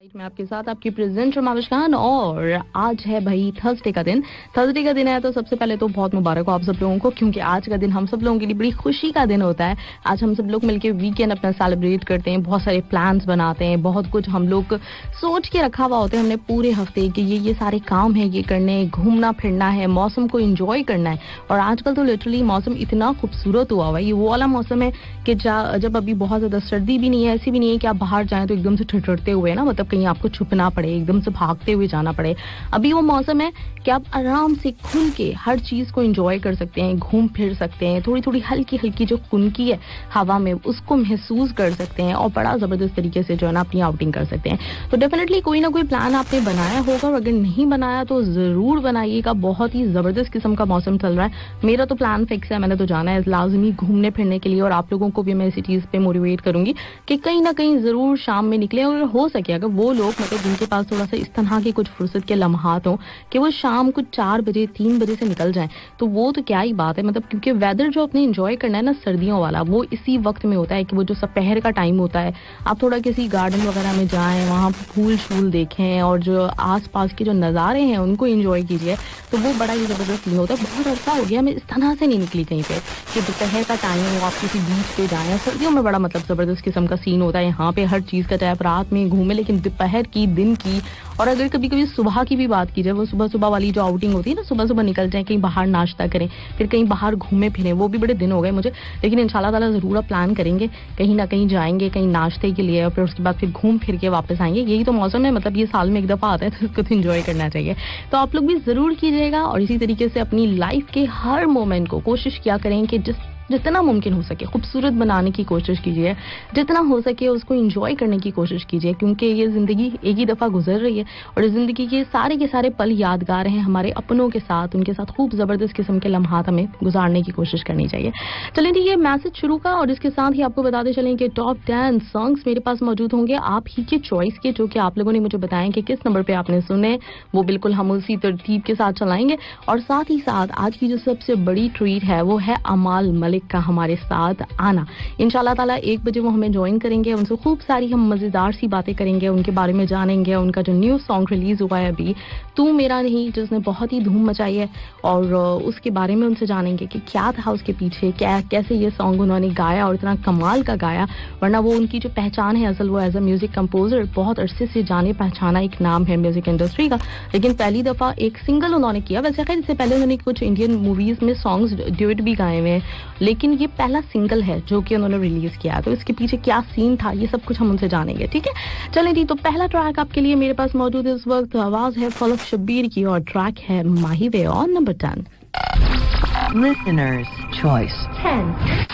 मैं आपके साथ आपकी प्रेजेंटर माविश खान और आज है भाई थर्सडे का दिन है। तो सबसे पहले तो बहुत मुबारक हो आप सब लोगों को, क्योंकि आज का दिन हम सब लोगों के लिए बड़ी खुशी का दिन होता है। आज हम सब लोग मिलके वीकेंड अपना सेलिब्रेट करते हैं, बहुत सारे प्लान्स बनाते हैं, बहुत कुछ हम लोग सोच के रखा हुआ होता है हमने पूरे हफ्ते कि ये सारे काम है, ये करने हैं, घूमना फिरना है, मौसम को इंजॉय करना है। और आजकल तो लिटरली मौसम इतना खूबसूरत हुआ हुआ है, ये वो वाला मौसम है कि जब अभी बहुत ज्यादा सर्दी भी नहीं है, ऐसी भी नहीं है कि आप बाहर जाएं तो एकदम से ठिठुरते हुए ना, मतलब कहीं आपको छुपना पड़े, एकदम से भागते हुए जाना पड़े। अभी वो मौसम है कि आप आराम से खुल के हर चीज को एंजॉय कर सकते हैं, घूम फिर सकते हैं, थोड़ी थोड़ी हल्की हल्की जो खुनकी है हवा में उसको महसूस कर सकते हैं और बड़ा जबरदस्त तरीके से जो है ना अपनी आउटिंग कर सकते हैं। तो डेफिनेटली कोई ना कोई प्लान आपने बनाया होगा, और अगर नहीं बनाया तो जरूर बनाइएगा। बहुत ही जबरदस्त किस्म का मौसम चल रहा है। मेरा तो प्लान फिक्स है, मैंने तो जाना है लाजमी घूमने फिरने के लिए, और आप लोगों को भी मैं इसी चीज पे मोटिवेट करूंगी कि कहीं ना कहीं जरूर शाम में निकले। और हो सके अगर वो लोग मतलब जिनके पास थोड़ा सा इस तरह के कुछ फुर्सत के लम्हात हो कि वो शाम को 4 बजे 3 बजे से निकल जाएं, तो वो तो क्या ही बात है। मतलब क्योंकि वेदर जो अपने एंजॉय करना है ना सर्दियों वाला, वो इसी वक्त में होता है कि वो जो दोपहर का टाइम होता है, आप थोड़ा किसी गार्डन वगैरह में जाएं, वहाँ फूल शूल देखें और जो आसपास के जो नज़ारे हैं उनको एंजॉय कीजिए, तो वो बड़ा ही जबरदस्त फील होता है। बहुत अर्सा हो गया मैं इस तरह से नहीं निकली कहीं पे कि दोपहर का टाइम हो आप किसी बीच पे जाएं। सर्दियों में बड़ा मतलब जबरदस्त किस्म का सीन होता है यहाँ पे, हर चीज का चाहे आप रात में घूमे, लेकिन दोपहर की दिन की और अगर कभी कभी सुबह की भी बात की जाए, वो सुबह सुबह वाली जो आउटिंग होती है ना, सुबह सुबह निकल जाए कहीं बाहर नाश्ता करें, फिर कहीं बाहर घूमे फिरें, वो भी बड़े दिन हो गए मुझे, लेकिन इंशाल्लाह ताला जरूर आप प्लान करेंगे, कहीं ना कहीं जाएंगे कहीं नाश्ते के लिए और फिर उसके बाद फिर घूम फिर के वापस आएंगे। यही तो मौसम है, मतलब ये साल में एक दफा आता है तो उसको तो एंजॉय करना चाहिए। तो आप लोग भी जरूर कीजिएगा और इसी तरीके से अपनी लाइफ के हर मोमेंट को कोशिश किया करें कि जितना मुमकिन हो सके खूबसूरत बनाने की कोशिश कीजिए, जितना हो सके उसको एंजॉय करने की कोशिश कीजिए, क्योंकि ये जिंदगी एक ही दफा गुजर रही है और जिंदगी के सारे पल यादगार हैं हमारे अपनों के साथ, उनके साथ खूब जबरदस्त किस्म के लम्हात हमें गुजारने की कोशिश करनी चाहिए। चलें जी, ये मैसेज शुरू का और इसके साथ ही आपको बताते चलें कि टॉप 10 सॉन्ग्स मेरे पास मौजूद होंगे आप ही के चॉइस के, जो कि आप लोगों ने मुझे बताएं कि किस नंबर पे आपने सुने, वो बिल्कुल हम उसी तरतीब के साथ चलाएंगे। और साथ ही साथ आज की जो सबसे बड़ी ट्रीट है वो है अमाल मलिक का हमारे साथ आना। इंशाल्लाह ताला 1 बजे वो हमें ज्वाइन करेंगे, उनसे खूब सारी हम मजेदार सी बातें करेंगे, उनके बारे में जानेंगे। उनका जो न्यू सॉन्ग रिलीज हुआ है अभी, तू मेरा नहीं, जिसने बहुत ही धूम मचाई है, और उसके बारे में उनसे जानेंगे कि क्या था उसके पीछे, कैसे ये सॉन्ग उन्होंने गाया और इतना कमाल का गाया। वरना वो उनकी जो पहचान है असल, वो एज अ म्यूजिक कंपोजर बहुत अरसे से जाने पहचाना एक नाम है म्यूजिक इंडस्ट्री का, लेकिन पहली दफा एक सिंगल उन्होंने किया। वैसे खैर इससे पहले उन्होंने कुछ इंडियन मूवीज में सॉन्ग्स ड्यूट भी गाए हुए हैं, लेकिन ये पहला सिंगल है जो कि उन्होंने रिलीज किया। तो इसके पीछे क्या सीन था ये सब कुछ हम उनसे जानेंगे, ठीक है। चलें जी, तो पहला ट्रैक आपके लिए मेरे पास मौजूद है इस वक्त, आवाज है फलक शब्बीर की और ट्रैक है Mahi Ve on number 10। Listener's choice 10।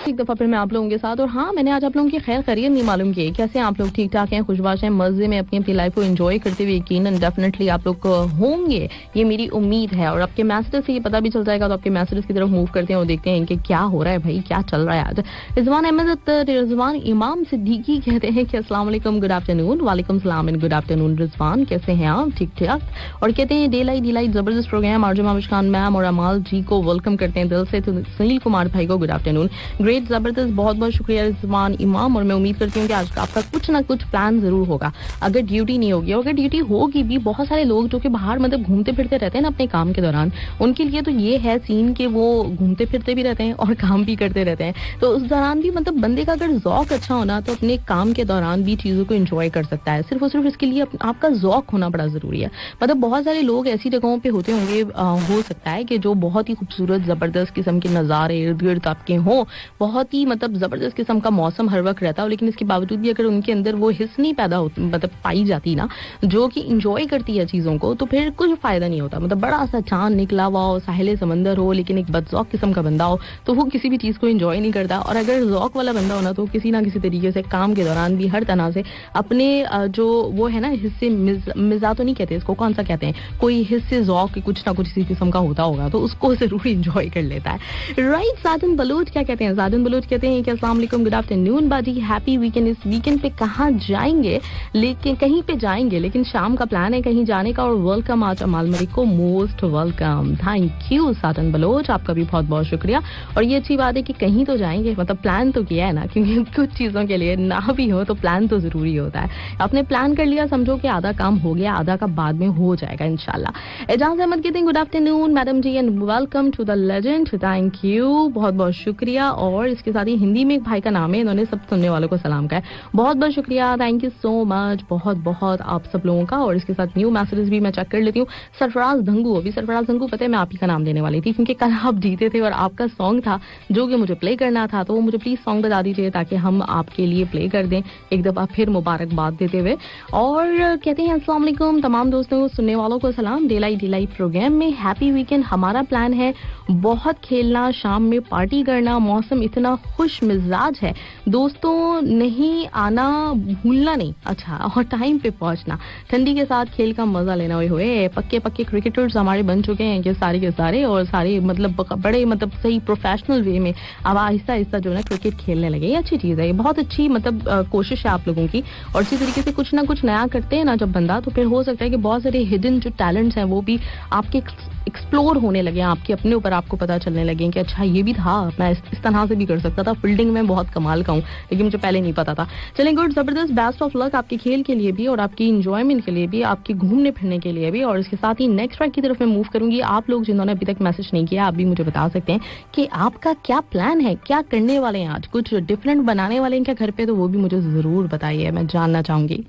एक दफा फिर मैं आप लोगों के साथ, और हाँ मैंने आज आप लोगों की खैर खैरियत नहीं मालूम की, कैसे आप लोग ठीक ठाक हैं, खुशबाश हैं, मजे में अपनी अपनी लाइफ को एंजॉय करते हुए, यकीनन डेफिनेटली आप लोग होंगे, ये मेरी उम्मीद है। और आपके मैसेजेस से ये पता भी चल जाएगा, तो आपके मैसेजेस की तरफ मूव करते हैं और देखते हैं कि क्या हो रहा है भाई, क्या चल रहा है आज। रिजवान इमाम सिद्दीकी कहते हैं कि अस्सलाम वालेकुम, गुड आफ्टरनून। वालेकुम सलाम एंड गुड आफ्टरनून रिजवान, कैसे हैं आप, ठीक ठाक। और कहते हैं डे लाइट जबरदस्त program, RJ Mavish Khan ma'am और अमाल जी को वेलकम करते हैं दिल से। तो सुनील कुमार भाई को गुड आफ्टरनून, ग्रेट जबरदस्त, बहुत बहुत शुक्रिया रिजवान इमाम। और मैं उम्मीद करती हूँ कि आज आपका कुछ ना कुछ प्लान जरूर होगा, अगर ड्यूटी नहीं होगी, और अगर ड्यूटी होगी भी, बहुत सारे लोग जो कि बाहर मतलब घूमते फिरते रहते हैं ना अपने काम के दौरान, उनके लिए तो ये है सीन कि वो घूमते फिरते भी रहते हैं और काम भी करते रहते हैं। तो उस दौरान भी मतलब बंदे का अगर ज़ौक अच्छा होना तो अपने काम के दौरान भी चीजों को एंजॉय कर सकता है। सिर्फ और सिर्फ इसके लिए आपका ज़ौक होना बड़ा जरूरी है। मतलब बहुत सारे लोग ऐसी जगहों पे होते होंगे, हो सकता है कि जो बहुत ही खूबसूरत जबरदस्त किस्म के नज़ारे इर्द गिर्द आपके हों, बहुत ही मतलब जबरदस्त किस्म का मौसम हर वक्त रहता हो, लेकिन इसके बावजूद भी अगर उनके अंदर वो हिस्स नहीं पैदा होती, मतलब पाई जाती ना, जो कि इंजॉय करती है चीजों को, तो फिर कुछ फायदा नहीं होता। मतलब बड़ा सा चांद निकला हुआ हो, साहिल समंदर हो, लेकिन एक बदजौक किस्म का बंदा हो तो वो किसी भी चीज को एंजॉय नहीं करता। और अगर जौक वाला बंदा हो ना, तो किसी ना किसी तरीके से काम के दौरान भी हर तरह से अपने जो वो है ना हिस्से, मिजा तो नहीं कहते इसको, कौन सा कहते हैं, कोई हिस्से जौक कुछ ना कुछ इसी किस्म का होता होगा, तो उसको जरूर इंजॉय कर लेता है। राइट, साजन बलूच क्या कहते हैं, साधन बलोच कहते हैं कि अस्सलाम वालेकुम, गुड आफ्टरनून बाजी, हैप्पी वीकेंड। इस वीकेंड पे कहाँ जाएंगे? लेकिन कहीं पे जाएंगे, लेकिन शाम का प्लान है कहीं जाने का। और वेलकम आज अमाल मलिक को, मोस्ट वेलकम। थैंक यू साधन बलोच, आपका भी बहुत बहुत शुक्रिया। और ये अच्छी बात है कि कहीं तो जाएंगे, मतलब प्लान तो किया है ना, क्योंकि कुछ चीजों के लिए ना भी हो तो प्लान तो जरूरी होता है। आपने प्लान कर लिया, समझो कि आधा काम हो गया, आधा का बाद में हो जाएगा इंशाल्लाह। एजाज अहमद कहते हैं good afternoon madam ji and welcome to the legend. Thank you, बहुत बहुत शुक्रिया। और इसके साथ ही हिंदी में एक भाई का नाम है, इन्होंने सब सुनने वालों को सलाम कहा है, बहुत बहुत शुक्रिया, थैंक यू सो मच, बहुत बहुत आप सब लोगों का। और इसके साथ न्यू मैसेजेस भी मैं चेक कर लेती हूँ। सरफराज धंगू, अभी सरफराज धंगू पता है मैं आप ही का नाम देने वाली थी, क्योंकि कल आप जीते थे और आपका सॉन्ग था जो कि मुझे प्ले करना था, तो वो मुझे प्लीज सॉन्ग बता दीजिए ताकि हम आपके लिए प्ले कर दें एक दफा फिर मुबारकबाद देते हुए। और कहते हैं अस्सलाम वालेकुम तमाम दोस्तों को, सुनने वालों को सलाम। डेलाई डिलाई प्रोग्राम में हैप्पी वीकेंड। हमारा प्लान है बहुत खेलना, शाम में पार्टी करना, मौसम इतना खुश मिजाज है, दोस्तों नहीं आना भूलना नहीं, अच्छा, और टाइम पे पहुंचना, ठंडी के साथ खेल का मजा लेना। हुए पक्के पक्के क्रिकेटर्स हमारे बन चुके हैं कि सारे के सारे, और सारे मतलब बड़े मतलब सही प्रोफेशनल वे में अब आहिस्ता आहिस्ता जो है क्रिकेट खेलने लगे। ये अच्छी चीज है, ये बहुत अच्छी मतलब कोशिश है आप लोगों की। और इसी तरीके से कुछ ना कुछ नया करते हैं ना जब बंदा, तो फिर हो सकता है कि बहुत सारे हिडन जो टैलेंट्स हैं वो भी आपके एक्सप्लोर होने लगे, आपके अपने ऊपर आपको पता चलने लगे कि अच्छा ये भी था, मैं इस तरह से भी कर सकता था, फील्डिंग में बहुत कमाल का हूँ, लेकिन मुझे पहले नहीं पता था। चलें, गुड, जबरदस्त, बेस्ट ऑफ लक आपके खेल के लिए भी और आपकी इंजॉयमेंट के लिए भी, आपके घूमने फिरने के लिए भी। और इसके साथ ही नेक्स्ट ट्रैक की तरफ मैं मूव करूंगी। आप लोग जिन्होंने अभी तक मैसेज नहीं किया, आप भी मुझे बता सकते हैं कि आपका क्या प्लान है, क्या करने वाले हैं आज, कुछ डिफरेंट बनाने वाले हैं क्या घर पे, तो वो भी मुझे जरूर बताइए, मैं जानना चाहूंगी।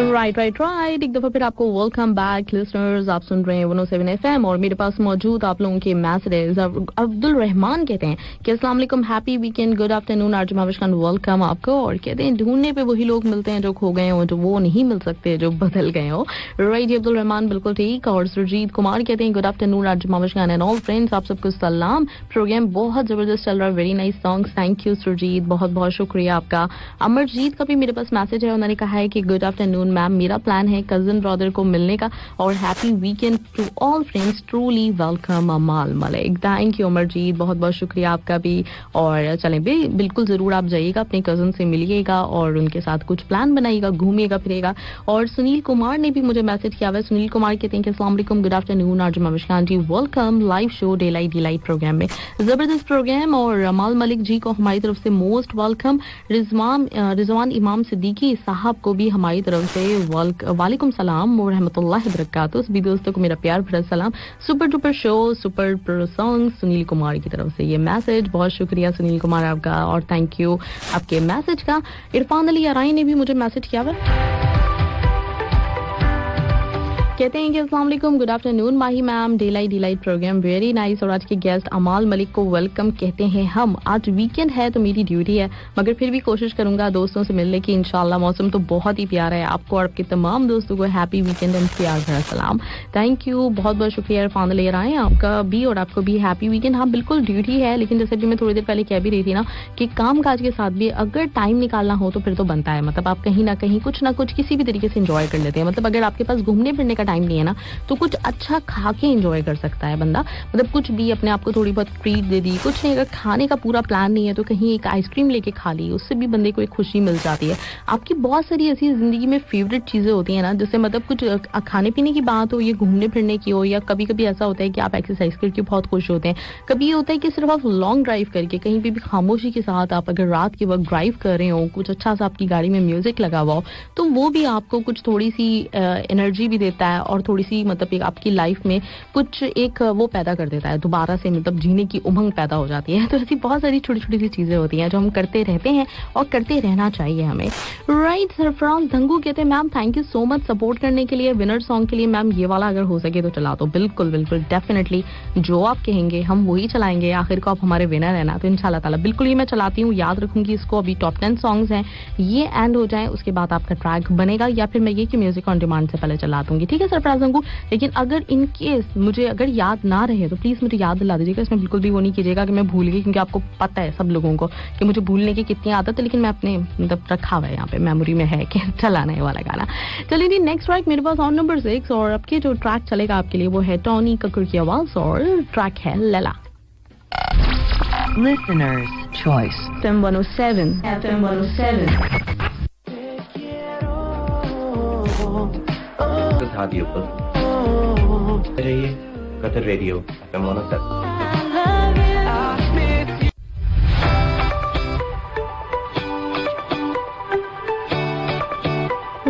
राइट एक दफा फिर आपको वेलकम बैक लिसनर्स। आप सुन रहे हैं 107 FM और मेरे पास मौजूद आप लोगों के मैसेजेस। अब्दुल रहमान कहते हैं कि अस्सलाम वालेकुम, happy weekend, good afternoon RJ Mavish Khan, welcome आपको। और कहते हैं ढूंढने पे वही लोग मिलते हैं जो खो गए हो, जो वो नहीं मिल सकते जो बदल गए हो। राइट जी अब्दुल रहमान, बिल्कुल ठीक। और सुरजीत कुमार कहते हैं good afternoon RJ Mavish Khan and all friends, आप सबको सलाम, प्रोग्राम बहुत जबरदस्त चल रहा है, very nice songs, thank you Surjit, बहुत बहुत शुक्रिया आपका। अमरजीत का भी मेरे पास मैसेज है, उन्होंने कहा है कि गुड आफ्टरनून मैम, मेरा प्लान है कजिन ब्रदर को मिलने का और happy weekend to all friends, truly welcome Amaal Malik. Thank you Amarjeet, बहुत बहुत शुक्रिया आपका भी। और चलें भी बिल्कुल जरूर आप जाइएगा, अपने कजिन से मिलिएगा और उनके साथ कुछ प्लान बनाइएगा, घूमिएगा फिरेगा। और सुनील कुमार ने भी मुझे मैसेज किया हुआ है। सुनील कुमार कहते हैं कि अस्सलाम वालेकुम, good afternoon RJ Mavish Khan ji, welcome live show delight delight programme में, जबरदस्त प्रोग्राम। और अमाल मलिक जी को हमारी तरफ से मोस्ट वेलकम। रिजवान इमाम सिद्दीकी साहब को भी हमारी तरफ से वालेकुम सलाम व रहमतुल्लाहि व बरकातहू। सभी दोस्तों को मेरा प्यार भरा सलाम। Super duper show, super pro song, Sunil Kumar की तरफ से ये मैसेज, बहुत शुक्रिया सुनील कुमार आपका और थैंक यू आपके मैसेज का। इरफान अली अराई ने भी मुझे मैसेज किया हुआ, कहते हैं कि अस्सलाम वालेकुम, good afternoon Mahi ma'am, delight delight programme very nice. और आज के गेस्ट अमाल मलिक को वेलकम कहते हैं हम। आज वीकेंड है तो मेरी ड्यूटी है, मगर फिर भी कोशिश करूंगा दोस्तों से मिलने की इंशाल्लाह। मौसम तो बहुत ही प्यारा है। आपको और आपके तमाम दोस्तों को हैप्पी वीकेंड एंड प्यार भरा सलाम, थैंक यू, बहुत बहुत शुक्रिया इरफान ले रहे हैं आपका भी और आपको भी हैप्पी वीकेंड। हाँ बिल्कुल ड्यूटी है, लेकिन जैसे भी मैं थोड़ी देर पहले कह भी रही थी ना कि काम काज के साथ भी अगर टाइम निकालना हो तो फिर तो बनता है, मतलब आप कहीं ना कहीं कुछ ना कुछ किसी भी तरीके से एंजॉय कर लेते हैं। मतलब अगर आपके पास घूमने फिरने का टाइम नहीं है ना तो कुछ अच्छा खा के एंजॉय कर सकता है बंदा, मतलब कुछ भी अपने आप को थोड़ी बहुत ट्रीट दे दी, कुछ नहीं, अगर खाने का पूरा प्लान नहीं है तो कहीं एक आइसक्रीम लेके खा ली, उससे भी बंदे को एक खुशी मिल जाती है। आपकी बहुत सारी ऐसी जिंदगी में फेवरेट चीजें होती है ना, जैसे मतलब कुछ खाने पीने की बात हो या घूमने फिरने की हो, या कभी कभी ऐसा होता है कि आप एक्सरसाइज करके बहुत खुश होते हैं, कभी ये होता है कि सिर्फ आप लॉन्ग ड्राइव करके कहीं पे भी खामोशी के साथ आप अगर रात के वक्त ड्राइव कर रहे हो, कुछ अच्छा सा आपकी गाड़ी में म्यूजिक लगा हुआ हो, तो वो भी आपको कुछ थोड़ी सी एनर्जी भी देता है और थोड़ी सी मतलब एक आपकी लाइफ में कुछ एक वो पैदा कर देता है, दोबारा से मतलब जीने की उमंग पैदा हो जाती है। तो ऐसी बहुत सारी छोटी छोटी सी चीजें होती हैं जो हम करते रहते हैं और करते रहना चाहिए हमें। राइट, सरफराज धंगू कहते हैं ma'am thank you so much support करने के लिए, विनर सॉन्ग के लिए मैम ये वाला अगर हो सके तो चला दो। बिल्कुल बिल्कुल डेफिनेटली, जो आप कहेंगे हम वही चलाएंगे, आखिर को आप हमारे विनर है ना, तो इंशाल्लाह ताला बिल्कुल ही मैं चलाती हूँ, याद रखूंगी इसको। अभी टॉप 10 सॉन्ग्स हैं, ये एंड हो जाए उसके बाद आपका ट्रैक बनेगा, या फिर मैं ये कि म्यूजिक ऑन डिमांड से पहले चला दूंगी, ठीक है। है सरफराज अंकु, लेकिन अगर इन केस मुझे अगर याद ना रहे तो प्लीज मुझे याद दिला दीजिएगा, इसमें बिल्कुल भी वो नहीं कीजिएगा कि मैं भूल गई, क्योंकि आपको पता है सब लोगों को कि मुझे भूलने की कितनी आदत है, लेकिन मैं अपने मतलब रखा हुआ है यहाँ पे मेमोरी में है कि चलाने वाला गाना। चलिए जी, नेक्स्ट ट्रैक मेरे पास ऑन नंबर 6 और अब के जो ट्रैक चलेगा आपके लिए वो है टॉनी कक्कड़ की आवाज और ट्रैक है Laila. Listener's choice. FM 107. FM 107. This is Hadi Uppal. रहिए Qatar radio FM 107.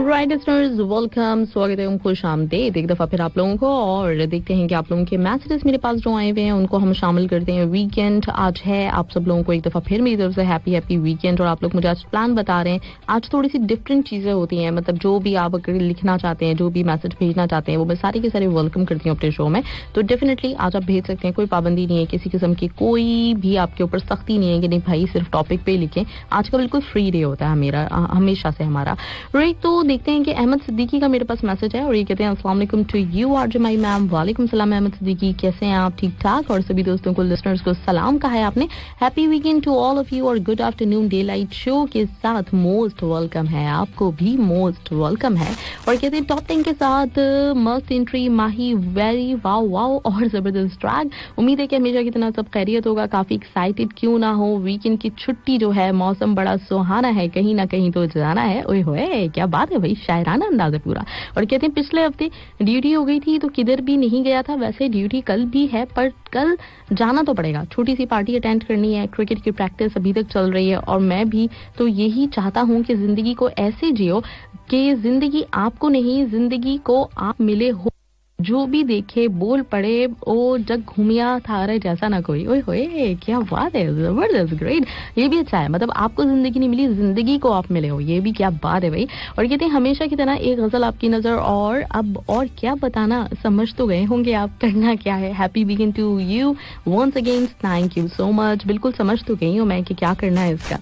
Right listeners, welcome, स्वागत है, खुश आमदीद एक दफा फिर आप लोगों को। और देखते हैं कि आप लोगों के मैसेजेस मेरे पास जो आए हुए हैं उनको हम शामिल करते हैं। वीकेंड आज है, आप सब लोगों को एक दफा फिर मेरी तरफ से हैप्पी वीकेंड। और आप लोग मुझे आज प्लान बता रहे हैं, आज थोड़ी सी डिफरेंट चीजें होती हैं, मतलब जो भी आप अगर लिखना चाहते हैं, जो भी मैसेज भेजना चाहते हैं, वो मैं सारे के सारे वेलकम करती हूँ अपने शो में। तो डेफिनेटली आज आप भेज सकते हैं, कोई पाबंदी नहीं है किसी किस्म की, कोई भी आपके ऊपर सख्ती नहीं है कि नहीं भाई सिर्फ टॉपिक पे ही लिखें। आज का बिल्कुल फ्री डे होता है मेरा, हमेशा से हमारा। राइट, तो देखते हैं कि अहमद सिद्दीकी का मेरे पास मैसेज है और ये कहते हैं अस्सलाम वालेकुम to you RJ my ma'am. वालेकुम सलाम अहमद सिद्दीकी, कैसे हैं आप? ठीक ठाक। और सभी दोस्तों को, लिसनर्स को सलाम कहा है आपने। Happy weekend to all of you और good afternoon. Day light show के साथ मोस्ट वेलकम है, आपको भी मोस्ट वेलकम है। और कहते हैं टॉप 10 के साथ मस्त एंट्री माही, वेरी वाओ वाओ और जबरदस्त ट्रैक। उम्मीद है कि हमेशा की तरह सब खैरियत होगा, काफी एक्साइटेड क्यों ना हो। वीकेंड की छुट्टी जो है, मौसम बड़ा सुहाना है, कहीं ना कहीं तो जाना है। ओए होए क्या बात है भाई, शायराना अंदाज है पूरा। और कहते हैं पिछले हफ्ते ड्यूटी हो गई थी तो किधर भी नहीं गया था, वैसे ड्यूटी कल भी है पर कल जाना तो पड़ेगा, छोटी सी पार्टी अटेंड करनी है। क्रिकेट की प्रैक्टिस अभी तक चल रही है और मैं भी तो यही चाहता हूँ कि जिंदगी को ऐसे जियो कि जिंदगी आपको नहीं, जिंदगी को आप मिले हो। जो भी देखे बोल पड़े ओ जग घूमिया थारे जैसा ना कोई। ओए होए क्या बात है, जबरदस्त, ग्रेट। ये भी अच्छा है, मतलब आपको जिंदगी नहीं मिली, जिंदगी को आप मिले हो, ये भी क्या बात है भाई। और कहते हैं हमेशा की तरह एक गजल आपकी नजर, और अब और क्या बताना, समझ तो गए होंगे आप करना क्या है। Happy weekend to you once again, thank you so much. बिल्कुल समझ तो गई हूँ मैं कि क्या करना है इसका।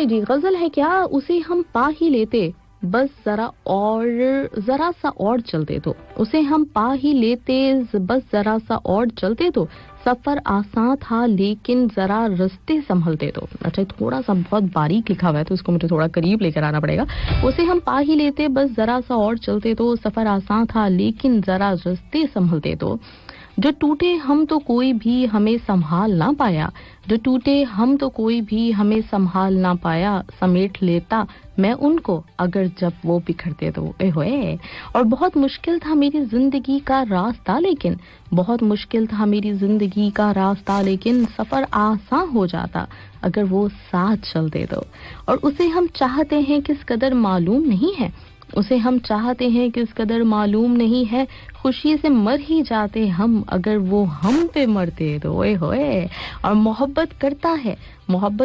जी, गजल है क्या, उसे हम पा ही लेते बस जरा सा और चलते तो, उसे हम पा ही लेते बस जरा सा और चलते तो, सफर आसान था लेकिन जरा रास्ते संभलते तो। अच्छा, थोड़ा सा बहुत बारीक लिखा हुआ है तो इसको मुझे थोड़ा करीब लेकर आना पड़ेगा। उसे हम पा ही लेते बस जरा सा और चलते तो, सफर आसान था लेकिन जरा रास्ते संभलते तो, जो टूटे हम तो कोई भी हमें संभाल ना पाया, जो टूटे हम तो कोई भी हमें संभाल ना पाया, समेट लेता मैं उनको अगर जब वो बिखरते तो। ए होए, और बहुत मुश्किल था मेरी जिंदगी का रास्ता लेकिन, बहुत मुश्किल था मेरी जिंदगी का रास्ता लेकिन, सफर आसान हो जाता अगर वो साथ चलते तो। और उसे हम चाहते हैं किस कदर मालूम नहीं है, उसे हम चाहते हैं किस कदर मालूम नहीं है, खुशी से मर ही जाते हम अगर वो हम पे मरते तो। ओए होए, और मोहब्बत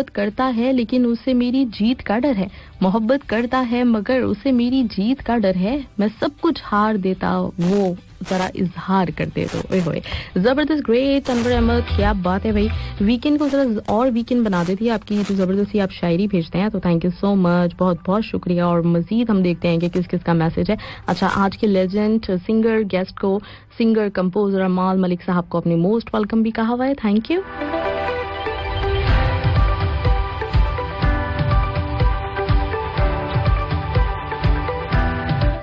करता है लेकिन उसे मेरी जीत का डर है, मोहब्बत करता है मगर उसे मेरी जीत का डर है, मैं सब कुछ हार देता वो जरा इजहार करते तो। ओए होए, जबरदस्त, ग्रेट अनवर अहमद, क्या बात है भाई। वीकेंड को जरा और वीकेंड बना देती है आपकी जो जबरदस्ती आप शायरी भेजते हैं, तो थैंक यू सो मच, बहुत बहुत शुक्रिया। और मजीद हम देखते हैं कि किस किस का मैसेज है। अच्छा, आज के लेजेंड सिंगर गेस्ट को, सिंगर कंपोजर अमाल मलिक साहब को अपनी मोस्ट वेलकम भी कहा हुआ है, थैंक यू।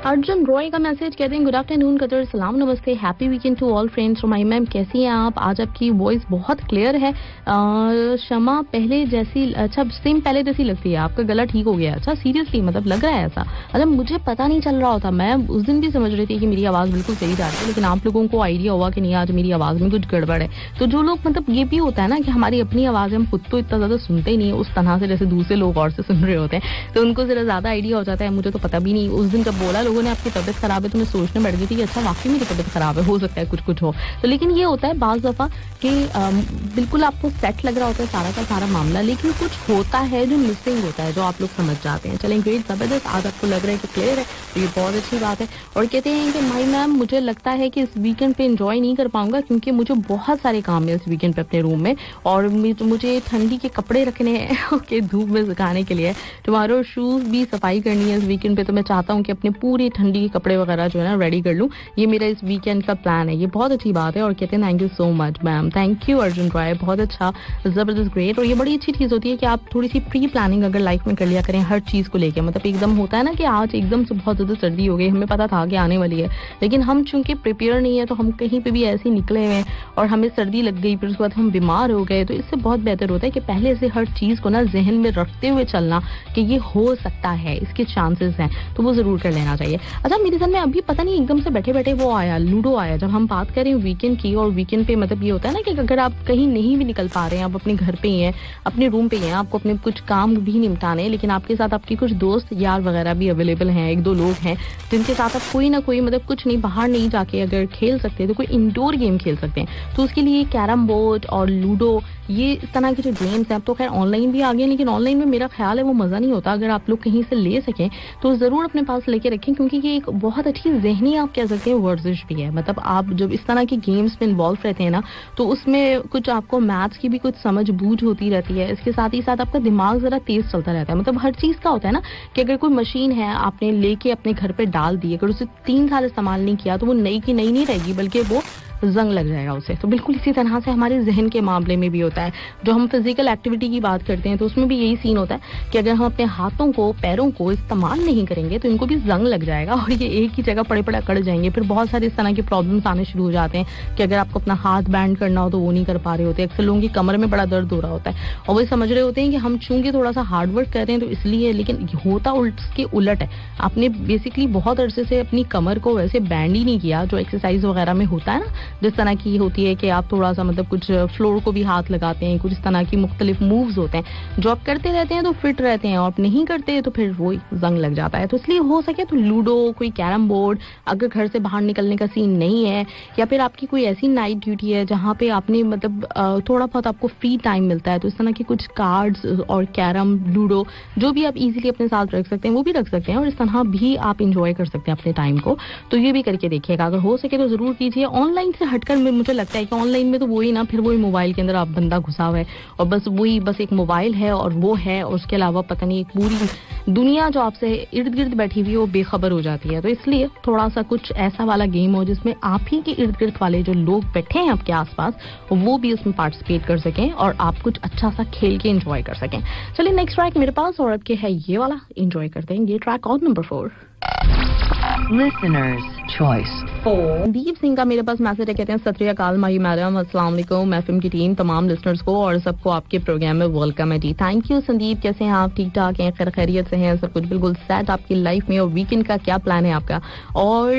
अर्जुन रॉय का मैसेज, कहते हैं गुड आफ्टरनून कतर, सलाम नमस्ते, happy weekend to all friends from my ma'am. कैसी हैं आप? आज आपकी वॉइस बहुत क्लियर है, शमा पहले जैसी, अच्छा सेम पहले जैसी लगती है, आपका गला ठीक हो गया। अच्छा सीरियसली, मतलब लग रहा है ऐसा? अच्छा, मुझे पता नहीं चल रहा होता, मैं उस दिन भी समझ रही थी कि मेरी आवाज़ बिल्कुल सही जा रही है, लेकिन आप लोगों को आइडिया हुआ कि नहीं आज मेरी आवाज़ में कुछ गड़बड़ है। तो जो लोग, मतलब ये भी होता है ना कि हमारी अपनी आवाज़ हम खुद तो इतना ज़्यादा सुनते ही नहीं है उस तरह से जैसे दूसरे लोग और से सुन रहे होते हैं, तो उनको ज़रा ज़्यादा आइडिया हो जाता है। मुझे तो पता भी नहीं, उस दिन जब बोला लोगों लोगों ने आपकी तबीयत खराब है तो मैं सोचने बैठ गई थी कि अच्छा वाकई मेरी तबीयत खराब है, हो सकता है कुछ हो। तो लेकिन ये होता है बाज़ दफ़ा कि बिल्कुल आपको सेट लग रहा होता है सारा का सारा मामला, लेकिन कुछ होता है जो मिसिंग होता है, जो आप लोग समझ जाते हैं। चलें ग्रेट, ज़बरदस्त, आज आपको लग रहा है कि क्लियर है तो ये बहुत अच्छी बात है। और कहते हैं कि माई मैम मुझे लगता है कि इस वीकेंड पे एंजॉय नहीं कर पाऊंगा क्योंकि मुझे बहुत सारे काम है इस वीकेंड पे अपने रूम में, और मुझे ठंडी के कपड़े रखने हैं ओके, धूप में सुखाने के लिए, टुमारो शूज भी सफाई करनी है इस वीकेंड पे, तो मैं चाहता हूँ कि अपने पूरे ठंडी के कपड़े वगैरह जो है ना रेडी कर लूँ। ये मेरा इस वीकेंड का प्लान है। ये बहुत अच्छी बात है। और कहते हैं thank you so much ma'am, thank you Arjun Roy, बहुत अच्छा, जबरदस्त, ग्रेट। और ये बड़ी अच्छी चीज़ होती है कि आप थोड़ी सी प्री प्लानिंग अगर लाइफ में कर लिया करें हर चीज़ को लेकर। मतलब एकदम होता है ना कि आज एकदम से बहुत ज़्यादा सर्दी हो गई, हमें पता था कि आने वाली है, लेकिन हम चूंकि प्रिपेयर नहीं है तो हम कहीं पे भी ऐसे निकले हुए और हमें सर्दी लग गई, फिर उसके बाद हम बीमार हो गए। तो इससे बहुत बेहतर होता है कि पहले से हर चीज़ को ना जहन में रखते हुए चलना कि ये हो सकता है, इसके चांसेस हैं, तो वो ज़रूर कर लेना चाहिए। अच्छा मेरे ज़हन में अभी पता नहीं एकदम से बैठे बैठे वो आया, लूडो आया। जब हम बात करें वीकेंड की, और वीकेंड पे मतलब ये होता है ना कि अगर आप कहीं नहीं भी निकल पा रहे हैं, आप अपने घर पे ही हैं, अपने रूम पे ही हैं, आपको अपने कुछ काम भी निपटाने हैं, लेकिन आपके साथ आपके कुछ दोस्त यार वगैरह भी अवेलेबल हैं, एक दो लोग हैं जिनके साथ आप कोई ना कोई मतलब कुछ नहीं, बाहर नहीं जाके अगर खेल सकते हैं तो कोई इंडोर गेम खेल सकते हैं। तो उसके लिए कैरम बोर्ड और लूडो, ये इस तरह के जो गेम्स हैं, अब तो खैर ऑनलाइन भी आ गए, लेकिन ऑनलाइन में मेरा ख्याल है वो मज़ा नहीं होता। अगर आप लोग कहीं से ले सकें तो ज़रूर अपने पास लेके रखें, क्योंकि ये एक बहुत अच्छी जहनी आप कह सकते हैं वर्जिश भी है। मतलब आप जब इस तरह की गेम्स में इन्वॉल्व रहते हैं ना, तो उसमें कुछ आपको मैथ्स की भी कुछ समझ बूझ होती रहती है, इसके साथ ही साथ आपका दिमाग ज़रा तेज़ चलता रहता है। मतलब हर चीज़ का होता है ना कि अगर कोई मशीन है आपने लेके अपने घर पर डाल दी, अगर उसे 3 साल इस्तेमाल नहीं किया तो वो नई की नई नहीं रहेगी, बल्कि वो जंग लग जाएगा उसे। तो बिल्कुल इसी तरह से हमारे जहन के मामले में भी होता है। जो हम फिजिकल एक्टिविटी की बात करते हैं तो उसमें भी यही सीन होता है कि अगर हम अपने हाथों को, पैरों को इस्तेमाल नहीं करेंगे तो इनको भी जंग लग जाएगा और ये एक ही जगह पड़े पड़े अकड़ जाएंगे। फिर बहुत सारे इस तरह के प्रॉब्लम्स आने शुरू हो जाते हैं कि अगर आपको अपना हाथ बैंड करना हो तो वो नहीं कर पा रहे होते। अक्सर लोगों की कमर में बड़ा दर्द हो रहा होता है और वो समझ रहे होते हैं कि हम चूंकि थोड़ा सा हार्डवर्क कर रहे हैं तो इसलिए, लेकिन होता उसके उलट है। आपने बेसिकली बहुत अरसे से अपनी कमर को वैसे बैंड ही नहीं किया, जो एक्सरसाइज वगैरह में होता है ना, जिस तरह की होती है कि आप थोड़ा सा मतलब कुछ फ्लोर को भी हाथ लगाते हैं, कुछ इस तरह की मुख्तलिफ मूव्स होते हैं जो आप करते रहते हैं तो फिट रहते हैं, और आप नहीं करते तो फिर वो जंग लग जाता है। तो इसलिए हो सके तो लूडो, कोई कैरम बोर्ड, अगर घर से बाहर निकलने का सीन नहीं है, या फिर आपकी कोई ऐसी नाइट ड्यूटी है जहाँ पे आपने मतलब थोड़ा बहुत आपको फ्री टाइम मिलता है, तो इस तरह के कुछ कार्ड्स और कैरम, लूडो जो भी आप इजीली अपने साथ रख सकते हैं वो भी रख सकते हैं, और इस तरह भी आप इंजॉय कर सकते हैं अपने टाइम को। तो ये भी करके देखिएगा, अगर हो सके तो जरूर कीजिए। ऑनलाइन से हटकर मुझे लगता है कि ऑनलाइन में तो वही ना, फिर वही मोबाइल के अंदर आप बंदा घुसा हुआ है और बस एक मोबाइल है और वो है, और उसके अलावा पता नहीं एक पूरी दुनिया जो आपसे इर्द गिर्द बैठी हुई है वो बेखबर हो जाती है। तो इसलिए थोड़ा सा कुछ ऐसा वाला गेम हो जिसमें आप ही के इर्द गिर्द वाले जो लोग बैठे हैं आपके आसपास वो भी उसमें पार्टिसिपेट कर सकें और आप कुछ अच्छा सा खेल के एंजॉय कर सकें। चलिए नेक्स्ट ट्रैक मेरे पास और अब के है ये वाला, एंजॉय करते हैं ये track on number 4। Listener's choice 4। Deep Singh का मेरे पास मैसेज है, कहते हैं सत श्री अकाल माही मैडम, अस्सलाम वालेकुम एफएम की टीम, तमाम लिसनर्स को और सबको आपके प्रोग्राम में वेलकम है जी। थैंक यू संदीप, कैसे हैं आप? ठीक ठाक हैं, खैर खैरियत से हैं, सब कुछ बिल्कुल सेट आपकी लाइफ में, और वीकेंड का क्या प्लान है आपका? और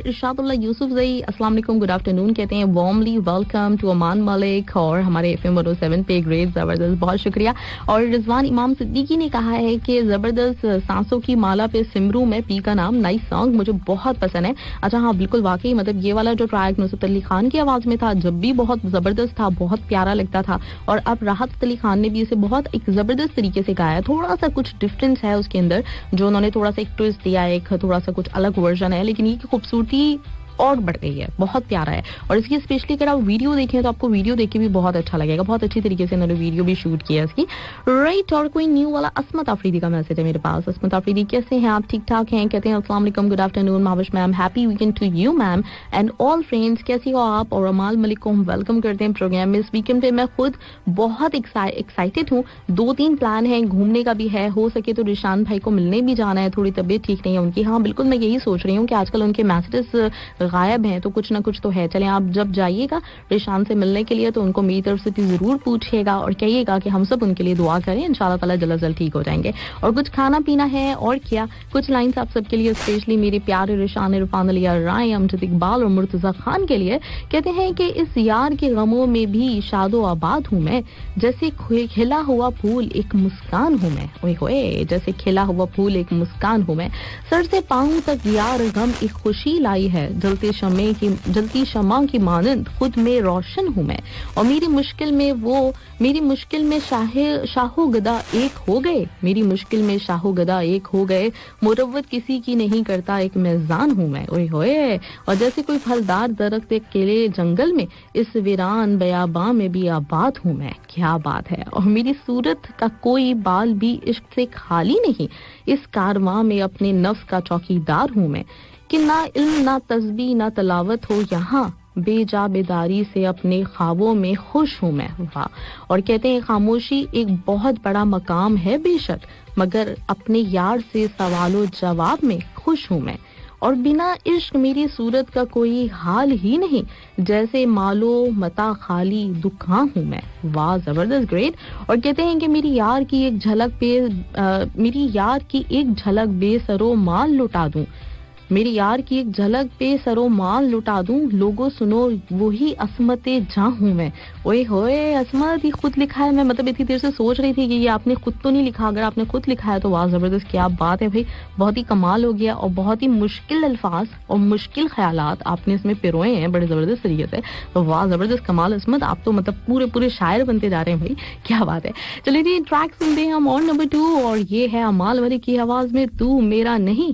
इरशादुल्लाह यूसुफ जई अस्सलाम वालेकुम, गुड आफ्टरनून, कहते हैं वार्मली वेलकम टू अमान मलिक और हमारे एफएम 107 पे, ग्रेट, जबरदस्त, बहुत शुक्रिया। और रिजवान इमाम सिद्दीकी ने कहा है कि जबरदस्त, सांसों की माला पे सिमरू में पी का नाम, नाइस सॉन्ग, मुझे बहुत पसंद है। अच्छा हाँ बिल्कुल, वाकई मतलब ये वाला जो ट्रैक नुसरत अली खान की आवाज में था जब भी बहुत जबरदस्त था, बहुत प्यारा लगता था, और अब राहत अली खान ने भी इसे बहुत एक जबरदस्त तरीके से गाया है। थोड़ा सा कुछ डिफरेंस है उसके अंदर, जो उन्होंने थोड़ा सा एक ट्विस्ट दिया है, एक थोड़ा सा कुछ अलग वर्जन है, लेकिन ये की खूबसूरती और बढ़ गई है, बहुत प्यारा है। और इसकी स्पेशली अगर आप वीडियो देखें तो आपको वीडियो देख के भी बहुत अच्छा लगेगा, बहुत अच्छी तरीके से उन्होंने वीडियो भी शूट किया इसकी, राइट। और कोई न्यू वाला असमत आफरीदी का मैसेज है मेरे पास। असमत आफरीदी, कैसे हैं आप? ठीक ठाक हैं, कहते हैं अस्सलाम वालेकुम, good afternoon Mahavish ma'am, happy weekend to you ma'am and all friends, कैसी हो आप? और अमाल मलिक को हम वेलकम करते हैं प्रोग्राम में। इस वीकेंड पे मैं खुद बहुत एक्साइटेड हूँ, 2-3 प्लान है, घूमने का भी है, हो सके तो रिशान भाई को मिलने भी जाना है, थोड़ी तबीयत ठीक नहीं है उनकी। हाँ बिल्कुल, मैं यही सोच रही हूँ कि आजकल उनके मैसेजेस गायब हैं तो कुछ ना कुछ तो है। चलें, आप जब जाइएगा रिशान से मिलने के लिए तो उनको मेरी तरफ से भी जरूर पूछिएगा और कहिएगा कि हम सब उनके लिए दुआ करें, इंशाल्लाह ताला जल्द से जल्द ठीक हो जाएंगे। और कुछ खाना पीना है और क्या, कुछ लाइंस आप सबके लिए स्पेशली मेरे प्यारे रिशान, इरफान अली राय, अमजद इकबाल और मुर्तजा खान के लिए। कहते हैं कि इस यार के गमों में भी शादो आबाद हूँ मैं, जैसे खिला हुआ फूल एक मुस्कान हूँ मैं। ओए होए, जैसे खिला हुआ फूल एक मुस्कान हूँ मैं, सर से पांव तक यार गम एक खुशी लाई है, जलती शमा की मानंद खुद में रोशन हूँ मैं। और मेरी मुश्किल में शाहो गदा एक हो गए, मेरी मुश्किल में शाहो गदा एक हो गए, मुरव्वत किसी की नहीं करता एक मेज़ान हूँ मैं। ओए होए, और जैसे कोई फलदार दरख्त अकेले जंगल में, इस वीरान बयाबां में भी आबाद हूँ मैं। क्या बात है। और मेरी सूरत का कोई बाल भी इश्क से खाली नहीं, इस कारवां में अपने नफ्स का चौकीदार हूँ मैं। कि ना इल्म ना तस्बीह ना तलावत हो यहाँ, बेजा बेदारी से अपने ख्वाबों में खुश हूँ मैं। वाह। और कहते हैं खामोशी एक बहुत बड़ा मकाम है बेशक, मगर अपने यार से सवालों जवाब में खुश हूँ मैं। और बिना इश्क मेरी सूरत का कोई हाल ही नहीं, जैसे मालो मता खाली दुकान हूँ मैं। वाह, जबरदस्त, ग्रेट। और कहते हैं कि मेरी यार की एक झलक बेसरो माल लुटा दूं, मेरी यार की एक झलक पे सरो माल लुटा दूं, लोगों सुनो वही असमते जहां हूं मैं। ओए होए, असमत ही खुद लिखा है। मैं मतलब इतनी देर से सोच रही थी कि ये आपने खुद तो नहीं लिखा, अगर आपने खुद लिखा है तो वाह जबरदस्त, क्या बात है भाई, बहुत ही कमाल हो गया। और बहुत ही मुश्किल अल्फाज और मुश्किल ख्यालात आपने इसमें पिरोए हैं बड़े जबरदस्त तरीके से, तो वाह जबरदस्त, कमाल असमत, आप तो मतलब पूरे शायर बनते जा रहे हैं भाई, क्या बात है। चलिए जी, ट्रैक सुनते हैं हम और नंबर 2, और ये है अमाल मलिक की आवाज में तू मेरा नहीं।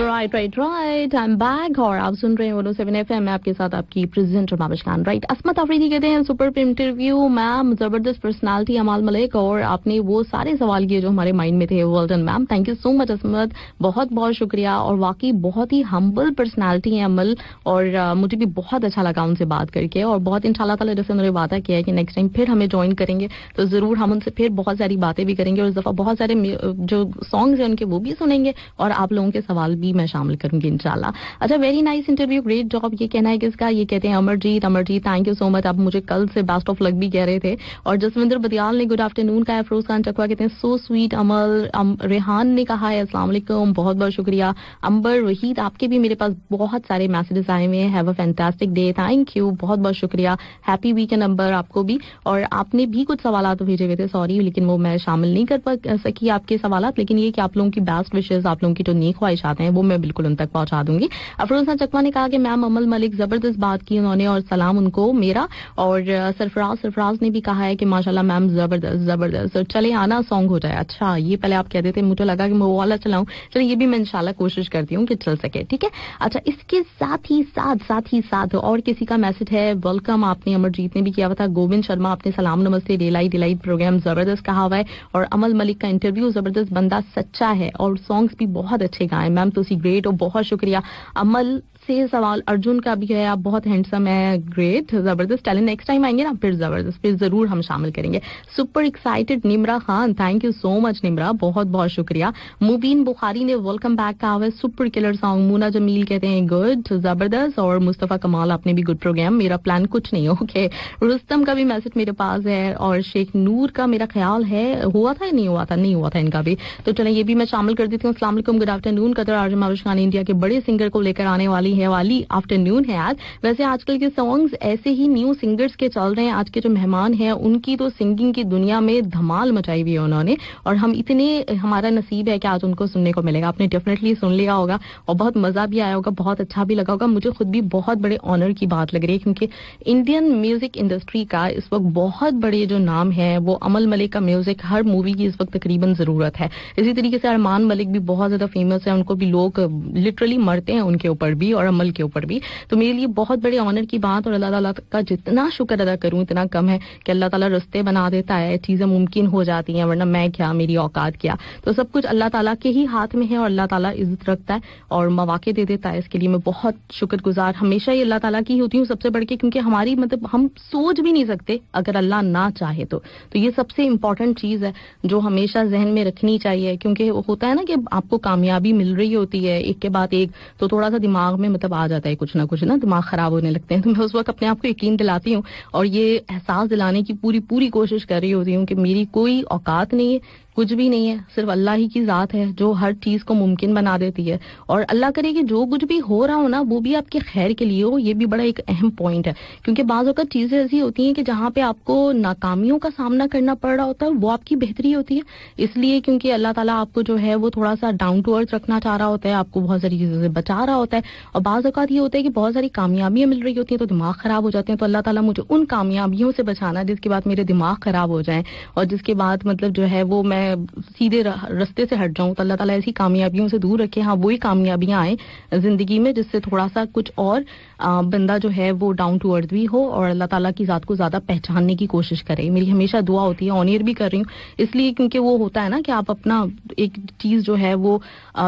राइट, आई एम बैक और आप सुन रहे हैं 107 FM में आपके साथ आपकी प्रेजेंटर माबिश खान। राइट, असमत अफरीदी कहते हैं सुपर इंटरव्यू मैम, जबरदस्त पर्सनालिटी अमाल मलिक, और आपने वो सारे सवाल किए जो हमारे माइंड में थे। Well done ma'am, thank you so much असमत, बहुत बहुत शुक्रिया। और वाकई बहुत ही हम्बल पर्सनालिटी है अमल, और मुझे भी बहुत अच्छा लगा उनसे बात करके, और बहुत इंशाल्लाह ताला जैसे उन्होंने वादा किया है कि नेक्स्ट टाइम फिर हमें ज्वाइन करेंगे तो जरूर हम उनसे फिर बहुत सारी बातें भी करेंगे, और इस दफा बहुत सारे जो सॉन्ग्स हैं उनके वो भी सुनेंगे, और आप लोगों के सवाल भी मैं शामिल करूंगी इंशाल्लाह। अच्छा, very nice interview, great job. ये कहना है किसका, ये कहते हैं Amarjeet, thank you so much, आप मुझे कल से बेस्ट ऑफ लक भी कह रहे थे। और जसविंदर बदियाल ने गुड आफ्टरनून कहा है, फरोज खान चकवा कहते हैं सो स्वीट अमल, रेहान ने कहा है अस्सलाम वालेकुम, बहुत बहुत शुक्रिया। अंबर वहीद, आपके भी मेरे पास बहुत सारे मैसेजेस आए हुए हैं, have a fantastic day, thank you, बहुत बहुत शुक्रिया, हैप्पी वीकेंड अंबर आपको भी। और आपने भी कुछ सवाल तो भेजे हुए थे, सॉरी, लेकिन वो मैं शामिल नहीं कर सकी आपके सवाल, लेकिन ये कि आप लोगों की बेस्ट विशेष, आप लोगों की जो नेक ख्वाहिशात हैं वो मैं बिल्कुल उन तक पहुंचा दूंगी। अफरोज खान चकवा ने कहा कि मैम अमल मलिक जबरदस्त बात की उन्होंने, और सलाम उनको मेरा। और सरफराज ने भी कहा है कि माशाल्लाह मैम जबरदस्त। तो चले आना सॉन्ग हो जाए। अच्छा, ये पहले आप कहते थे, मुझे लगा कि मैं वो वाला चलाऊं, चलिए ये भी मैं इंशाल्लाह कोशिश करती हूँ कि चल सके, ठीक है। अच्छा, इसके साथ ही साथ और किसी का मैसेज है, वेलकम, आपने अमरजीत ने भी किया हुआ था, गोविंद शर्मा आपने सलाम नमस्ते, डिलाइट प्रोग्राम जबरदस्त कहा हुआ है, और अमल मलिक का इंटरव्यू जबरदस्त, बंदा सच्चा है, और सॉन्ग्स भी बहुत अच्छे गाए मैम, तो ग्रेट, और बहुत शुक्रिया। अमल से सवाल अर्जुन का भी है, आप बहुत हैंडसम है, ग्रेट, जबरदस्त टैलेंट, नेक्स्ट टाइम आएंगे ना फिर जबरदस्त, फिर जरूर हम शामिल करेंगे। Super excited Nimra Khan, thank you so much Nimra, बहुत बहुत शुक्रिया। मुबीन बुखारी ने वेलकम बैक कहा हुआ है, सुपर किलर सॉन्ग। मुना जमील कहते हैं गुड, जबरदस्त, और मुस्तफा कमाल आपने भी गुड प्रोग्राम, मेरा प्लान कुछ नहीं, ओके। रुस्तम का भी मैसेज मेरे पास है, और शेख नूर का मेरा ख्याल है हुआ था या नहीं हुआ था इनका भी, तो चलें ये भी मैं शामिल कर देती हूँ। अस्सलाम वालेकुम, good afternoon, Qatar RJ Mavish Khan India के बड़े सिंगर को लेकर आने वाली आफ्टरनून है आज। वैसे आजकल के सॉन्ग्स ऐसे ही न्यू सिंगर्स के चल रहे हैं, आज के जो मेहमान हैं उनकी तो सिंगिंग की दुनिया में धमाल मचाई हुई है उन्होंने, और हम इतने, हमारा नसीब है कि आज उनको सुनने को मिलेगा। आपने डेफिनेटली सुन लिया होगा और बहुत मजा भी आया होगा, बहुत अच्छा भी लगा होगा। मुझे खुद भी बहुत बड़े ऑनर की बात लग रही है, क्योंकि इंडियन म्यूजिक इंडस्ट्री का इस वक्त बहुत बड़े जो नाम है वो अमल मलिक का म्यूजिक हर मूवी की इस वक्त तकरीबन जरूरत है। इसी तरीके से अरमान मलिक भी बहुत ज्यादा फेमस है, उनको भी लोग लिटरली मरते हैं उनके ऊपर भी, और अमल के ऊपर भी। तो मेरे लिए बहुत बड़े ऑनर की बात, और अल्लाह ताला का जितना शुक्र अदा करूं इतना कम है कि अल्लाह ताला रास्ते बना देता है, चीजें मुमकिन हो जाती हैं, वरना मैं क्या, मेरी औकात क्या। तो सब कुछ अल्लाह ताला के ही हाथ में है और अल्लाह ताला इज्जत रखता है और मौके दे देता है। इसके लिए मैं बहुत शुक्रगुजार हमेशा ही अल्लाह ताला की होती हूँ सबसे बढ़ के, क्योंकि हमारी मतलब हम सोच भी नहीं सकते अगर अल्लाह ना चाहे तो ये सबसे इंपॉर्टेंट चीज है जो हमेशा जहन में रखनी चाहिए। क्योंकि होता है ना कि आपको कामयाबी मिल रही होती है एक के बाद एक, तो थोड़ा सा दिमाग में मतलब आ जाता है कुछ ना कुछ ना, दिमाग खराब होने लगते हैं। तो मैं उस वक्त अपने आप को यकीन दिलाती हूँ और ये एहसास दिलाने की पूरी कोशिश कर रही होती हूँ कि मेरी कोई औकात नहीं है, कुछ भी नहीं है, सिर्फ अल्लाह ही की जात है जो हर चीज को मुमकिन बना देती है। और अल्लाह करे कि जो कुछ भी हो रहा हो ना वो भी आपके खैर के लिए हो। ये भी बड़ा एक अहम पॉइंट है, क्योंकि बाज़ औक़ात चीजें ऐसी होती हैं कि जहाँ पे आपको नाकामियों का सामना करना पड़ रहा होता है वो आपकी बेहतरी होती है, इसलिए क्योंकि अल्लाह ताला आपको जो है वो थोड़ा सा डाउन टू अर्थ रखना चाह रहा होता है, आपको बहुत सारी चीजों से बचा रहा होता है। और बाज़ औक़ात ये होता है कि बहुत सारी कामयाबियां मिल रही होती हैं तो दिमाग खराब हो जाते हैं। तो अल्लाह ताला मुझे उन कामयाबियों से बचाना जिसके बाद मेरे दिमाग खराब हो जाए और जिसके बाद मतलब जो है वो मैं सीधे रास्ते से हट जाऊं। तो अल्लाह ताला ऐसी कामयाबियों से दूर रखे, हाँ वही कामयाबियां आए जिंदगी में जिससे थोड़ा सा कुछ और बंदा जो है वो डाउन टू अर्थ भी हो और अल्लाह ताला की जात को ज्यादा पहचानने की कोशिश करे। मेरी हमेशा दुआ होती है, ऑनियर भी कर रही हूँ इसलिए क्योंकि वो होता है ना कि आप अपना एक चीज जो है वो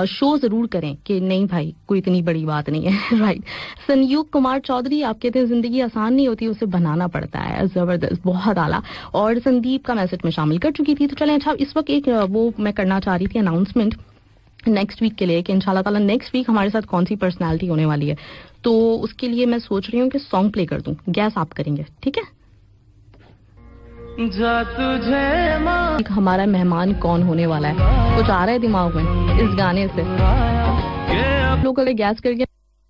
शो जरूर करें कि नहीं भाई कोई इतनी बड़ी बात नहीं है। राइट। संयुक्त कुमार चौधरी, आप कहते हैं जिंदगी आसान नहीं होती, उसे बनाना पड़ता है। जबरदस्त, बहुत आला। और संदीप का मैसेज में शामिल कर चुकी थी। तो चलें, अच्छा इस वक्त एक वो मैं करना चाह रही थी अनाउंसमेंट नेक्स्ट वीक के लिए कि इंशाल्लाह ताला नेक्स्ट वीक हमारे साथ कौन सी पर्सनालिटी होने वाली है। तो उसके लिए मैं सोच रही हूँ कि सॉन्ग प्ले कर दूं, गैस आप करेंगे, ठीक है? हमारा मेहमान कौन होने वाला है, कुछ आ रहा है दिमाग में इस गाने से। आप लोग अगर गैस करके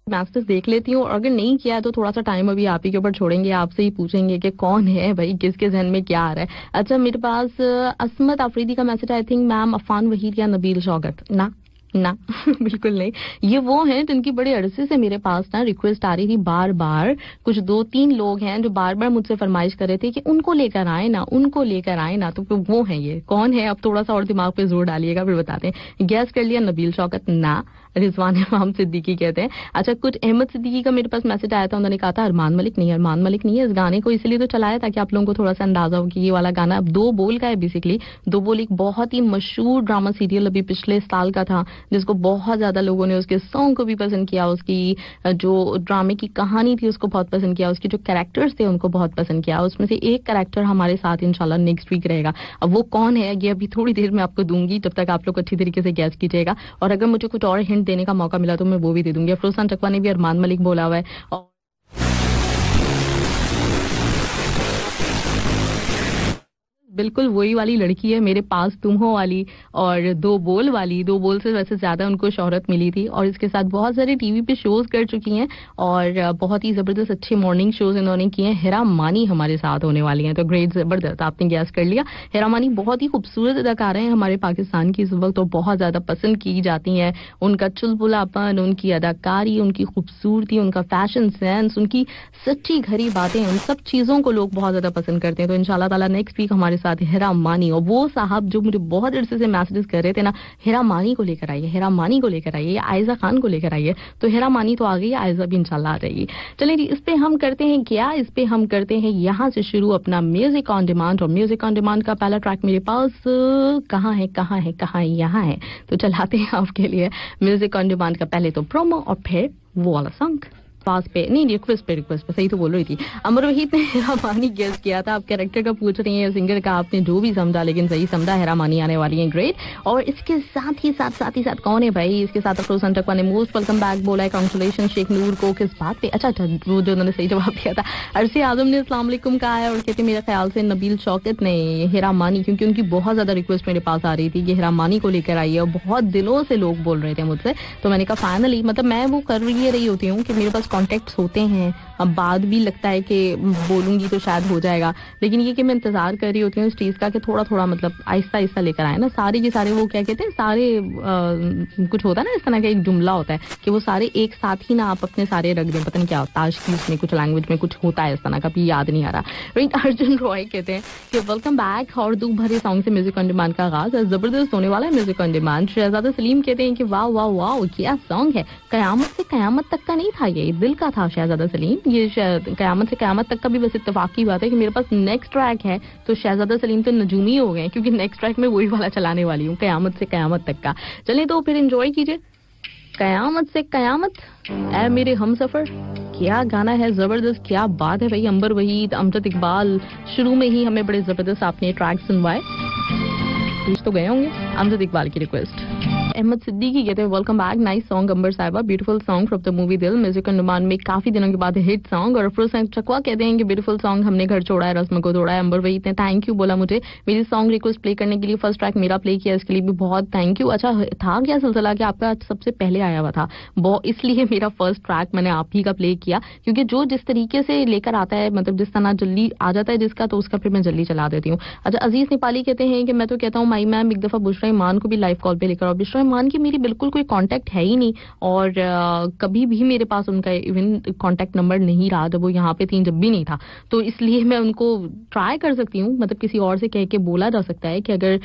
मैसेज देख लेती हूँ और अगर नहीं किया तो थोड़ा सा टाइम अभी आप ही के ऊपर छोड़ेंगे, आपसे ही पूछेंगे कि कौन है भाई, किसके जहन में क्या आ रहा है। अच्छा, मेरे पास असमत अफरीदी का message, I think ma'am Afan Waheed या नबील शौकत। ना बिल्कुल नहीं, ये वो हैं जिनकी बड़े अरसे से मेरे पास ना रिक्वेस्ट आ रही थी बार बार। कुछ 2-3 लोग हैं जो बार बार मुझसे फरमाइश कर रहे थे कि उनको लेकर आए ना, उनको लेकर आए ना। तो वो है, ये कौन है? अब थोड़ा सा और दिमाग पे जोर डालिएगा फिर बताते हैं। गैस कर लिया, नबील शौकत ना, रिजवान इमाम सिद्दीकी कहते हैं। अच्छा, कुछ अहमद सिद्दीकी का मेरे पास मैसेज आया था, उन्होंने कहा था अरमान मलिक नहीं, अरमान मलिक नहीं है। इस गाने को इसलिए तो चलाया ताकि आप लोगों को थोड़ा सा अंदाजा हो कि ये वाला गाना अब 2 बोल का है। बेसिकली 2 बोल एक बहुत ही मशहूर ड्रामा सीरियल अभी पिछले साल का था जिसको बहुत ज्यादा लोगों ने उसके सॉन्ग को भी पसंद किया, उसकी जो ड्रामे की कहानी थी उसको बहुत पसंद किया, उसके जो कैरेक्टर्स थे उनको बहुत पसंद किया। उसमें से एक कैरेक्टर हमारे साथ इंशाल्लाह नेक्स्ट वीक रहेगा। अब वो कौन है ये अभी थोड़ी देर में आपको दूंगी, जब तक आप लोग अच्छी तरीके से गैस कीजिएगा। और अगर मुझे कुछ और हिंट देने का मौका मिला तो मैं वो भी दे दूंगी। अफरोज चकवा ने भी अरमान मलिक बोला हुआ है और बिल्कुल वही वाली लड़की है, मेरे पास तुम हो वाली और 2 बोल वाली। 2 बोल से वैसे ज्यादा उनको शोहरत मिली थी और इसके साथ बहुत सारे टीवी पे शोज कर चुकी हैं और बहुत ही जबरदस्त अच्छे मॉर्निंग शोज इन्होंने किए हैं। हिरा मानी हमारे साथ होने वाली हैं, तो ग्रेट, जबरदस्त, आपने गैस कर लिया। हिरा मानी बहुत ही खूबसूरत अदाकारा हैं हमारे पाकिस्तान की, इस वक्त तो बहुत ज्यादा पसंद की जाती हैं। उनका चुलबुलापन, उनकी अदाकारी, उनकी खूबसूरती, उनका फैशन सेंस, उनकी सच्ची घरी बातें, उन सब चीजों को लोग बहुत ज्यादा पसंद करते हैं। तो इंशाल्लाह ताला नेक्स्ट वीक हमारे साथ हिरा मानी, और वो साहब जो मुझे बहुत अरसे से मैसेजेस कर रहे थे ना, हिरा मानी को लेकर आइए, हिरा मानी को लेकर आइए, आयजा खान को लेकर आइए। तो हिरा मानी तो आ गई, आयजा भी इंशाल्लाह आ जाएगी। चलिए जी, इस पे हम करते हैं क्या, इस पे हम करते हैं यहाँ से शुरू अपना म्यूजिक ऑन डिमांड। और म्यूजिक ऑन डिमांड का पहला ट्रैक मेरे पास कहाँ है, यहाँ है। तो चलाते हैं आपके लिए म्यूजिक ऑन डिमांड का पहले तो प्रोमो और फिर वो वाला सॉन्ग। पास पे नहीं, रिक्वेस्ट पे सही तो बोल रही थी। अमर वहीद ने हिरा मानी गेस किया था। आप कैरेक्टर का पूछ रही हैं, सिंगर का आपने जो भी समझा, लेकिन सही समझा, हिरा मानी आने वाली है। ग्रेट। और इसके साथ ही साथ कौन है भाई? इसके साथ अफरोज चकवा ने मोस्ट वेलकम बैक बोला है। कांग्रेचुलेशन शेख नूर को, किस बात पे? अच्छा, वो जो उन्होंने सही जवाब दिया था। अरसे आजम ने अस्सलाम वालेकुम कहा है और कहते मेरे ख्याल से नबील शौकत ने हिरा मानी, क्योंकि उनकी बहुत ज्यादा रिक्वेस्ट मेरे पास आ रही थी कि हिरा मानी को लेकर आई है और बहुत दिनों से लोग बोल रहे थे मुझसे। तो मैंने कहा फाइनली, मतलब मैं वो कर रही होती हूँ कि मेरे पास कॉन्टेक्ट होते हैं बाद भी लगता है कि बोलूंगी तो शायद हो जाएगा, लेकिन ये कि मैं इंतजार कर रही होती हूँ इस चीज का कि थोड़ा थोड़ा मतलब आहिस्ता आहिस्ता लेकर आए ना सारे के सारे। वो क्या कहते हैं सारे कुछ होता है ना इस तरह का एक जुमला होता है कि वो सारे एक साथ ही ना आप अपने सारे रख दें, पता नहीं क्या होता है की उसमें कुछ लैंग्वेज में कुछ होता है इस तरह का, भी याद नहीं आ रहा। राइट, अर्जुन रॉय कहते हैं कि वेलकम बैक और दुख भरे सॉन्ग से म्यूजिक ऑन डिमांड का आगाज जबरदस्त होने वाला है म्यूजिक ऑन डिमांड। शहजादा सलीम कहते हैं कि वाह वाह वाह क्या सॉन्ग है, कयामत से कयामत तक का नहीं था ये, दिल का था शहजादा सलीम। ये कयामत से कयामत तक का भी बस इत्तेफाक की बात है कि मेरे पास नेक्स्ट ट्रैक है तो शहजादा सलीम तो नजूमी हो गए क्योंकि नेक्स्ट ट्रैक में वही वाला चलाने वाली हूँ, कयामत से कयामत तक का। चलें तो फिर एंजॉय कीजिए कयामत से कयामत ऐ मेरे हमसफर। क्या गाना है, जबरदस्त, क्या बात है भाई। अंबर वहीद, अमजद इकबाल, शुरू में ही हमें बड़े जबरदस्त आपने ट्रैक सुनवाए, कुछ तो गए होंगे। अमजद इकबाल की रिक्वेस्ट। अहमद सिद्दीकी कहते हैं वेलकम बैक, नाइस सॉन्ग अंबर साहिबा, beautiful song from the movie दिल, म्यूजिक ऑन डिमांड में काफी दिनों के बाद हिट सॉन्ग। और अफरोज चकवा कहते हैं कि ब्यूटीफुल सॉन्ग, हमने घर छोड़ा है रस्म को तोड़ा है। अंबर वही ने थैंक यू बोला मुझे मेरी सॉन्ग रिक्वेस्ट प्ले करने के लिए, फर्स्ट ट्रैक मेरा प्ले किया, इसके लिए भी बहुत थैंक यू। अच्छा था क्या सिलसिला कि आपका सबसे पहले आया हुआ था, इसलिए मेरा फर्स्ट ट्रैक मैंने आप ही का प्ले किया, क्योंकि जो जिस तरीके से लेकर आता है, मतलब जिस तरह जल्दी आ जाता है जिसका, तो उसका फिर मैं जल्दी चला देती हूँ। अच्छा, अजीज नेपाली कहते हैं कि मैं तो कहता हूँ माई मैम एक दफा बुशरा ईमान को भी लाइव कॉल पे लेकर, और बुशरा ईमान की मेरी बिल्कुल कोई कांटेक्ट है ही नहीं, और कभी भी मेरे पास उनका इवन कांटेक्ट नंबर नहीं रहा, जब वो यहाँ पे थी जब भी नहीं था, तो इसलिए मैं उनको ट्राई कर सकती हूँ, मतलब किसी और से कह के बोला जा सकता है कि अगर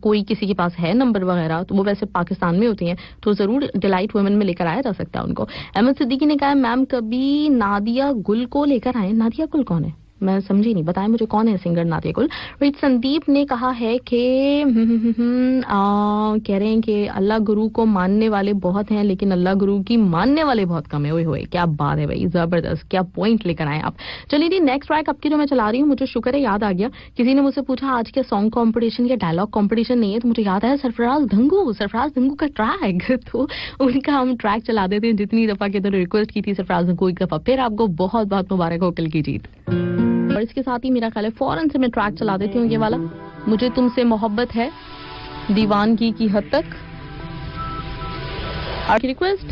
कोई किसी के पास है नंबर वगैरह, तो वो वैसे पाकिस्तान में होती हैं, तो जरूर डिलाइट वुमेन में लेकर आया जा सकता है उनको। अहमद सिद्दीकी ने कहा मैम कभी नादिया गुल को लेकर आए, नादिया गुल कौन है मैं समझी नहीं, बताएं मुझे कौन है सिंगर नादिया गुल। राइट, संदीप ने कहा है कि कह रहे हैं कि अल्लाह गुरु को मानने वाले बहुत हैं लेकिन अल्लाह गुरु की मानने वाले बहुत कम है। ओए होए क्या बात है भाई, जबरदस्त, क्या पॉइंट लेकर आए आप। चलिए जी, नेक्स्ट ट्रैक आपकी जो मैं चला रही हूँ, मुझे शुक्र है याद आ गया, किसी ने मुझसे पूछा आज के सॉन्ग कॉम्पिटिशन या डायलॉग कॉम्पिटिशन नहीं है, तो मुझे याद आया सरफराज धंगू का ट्रैक, तो उनका हम ट्रैक चला देते हैं। जितनी दफा के रिक्वेस्ट की थी सरफराज धंगू, एक दफा फिर आपको बहुत बहुत मुबारक हो कल की जीत। और इसके साथ ही मेरा ख्याल है फौरन से मैं ट्रैक चला देती हूँ, ये वाला, मुझे तुमसे मोहब्बत है दीवानगी की हद तक। आपकी रिक्वेस्ट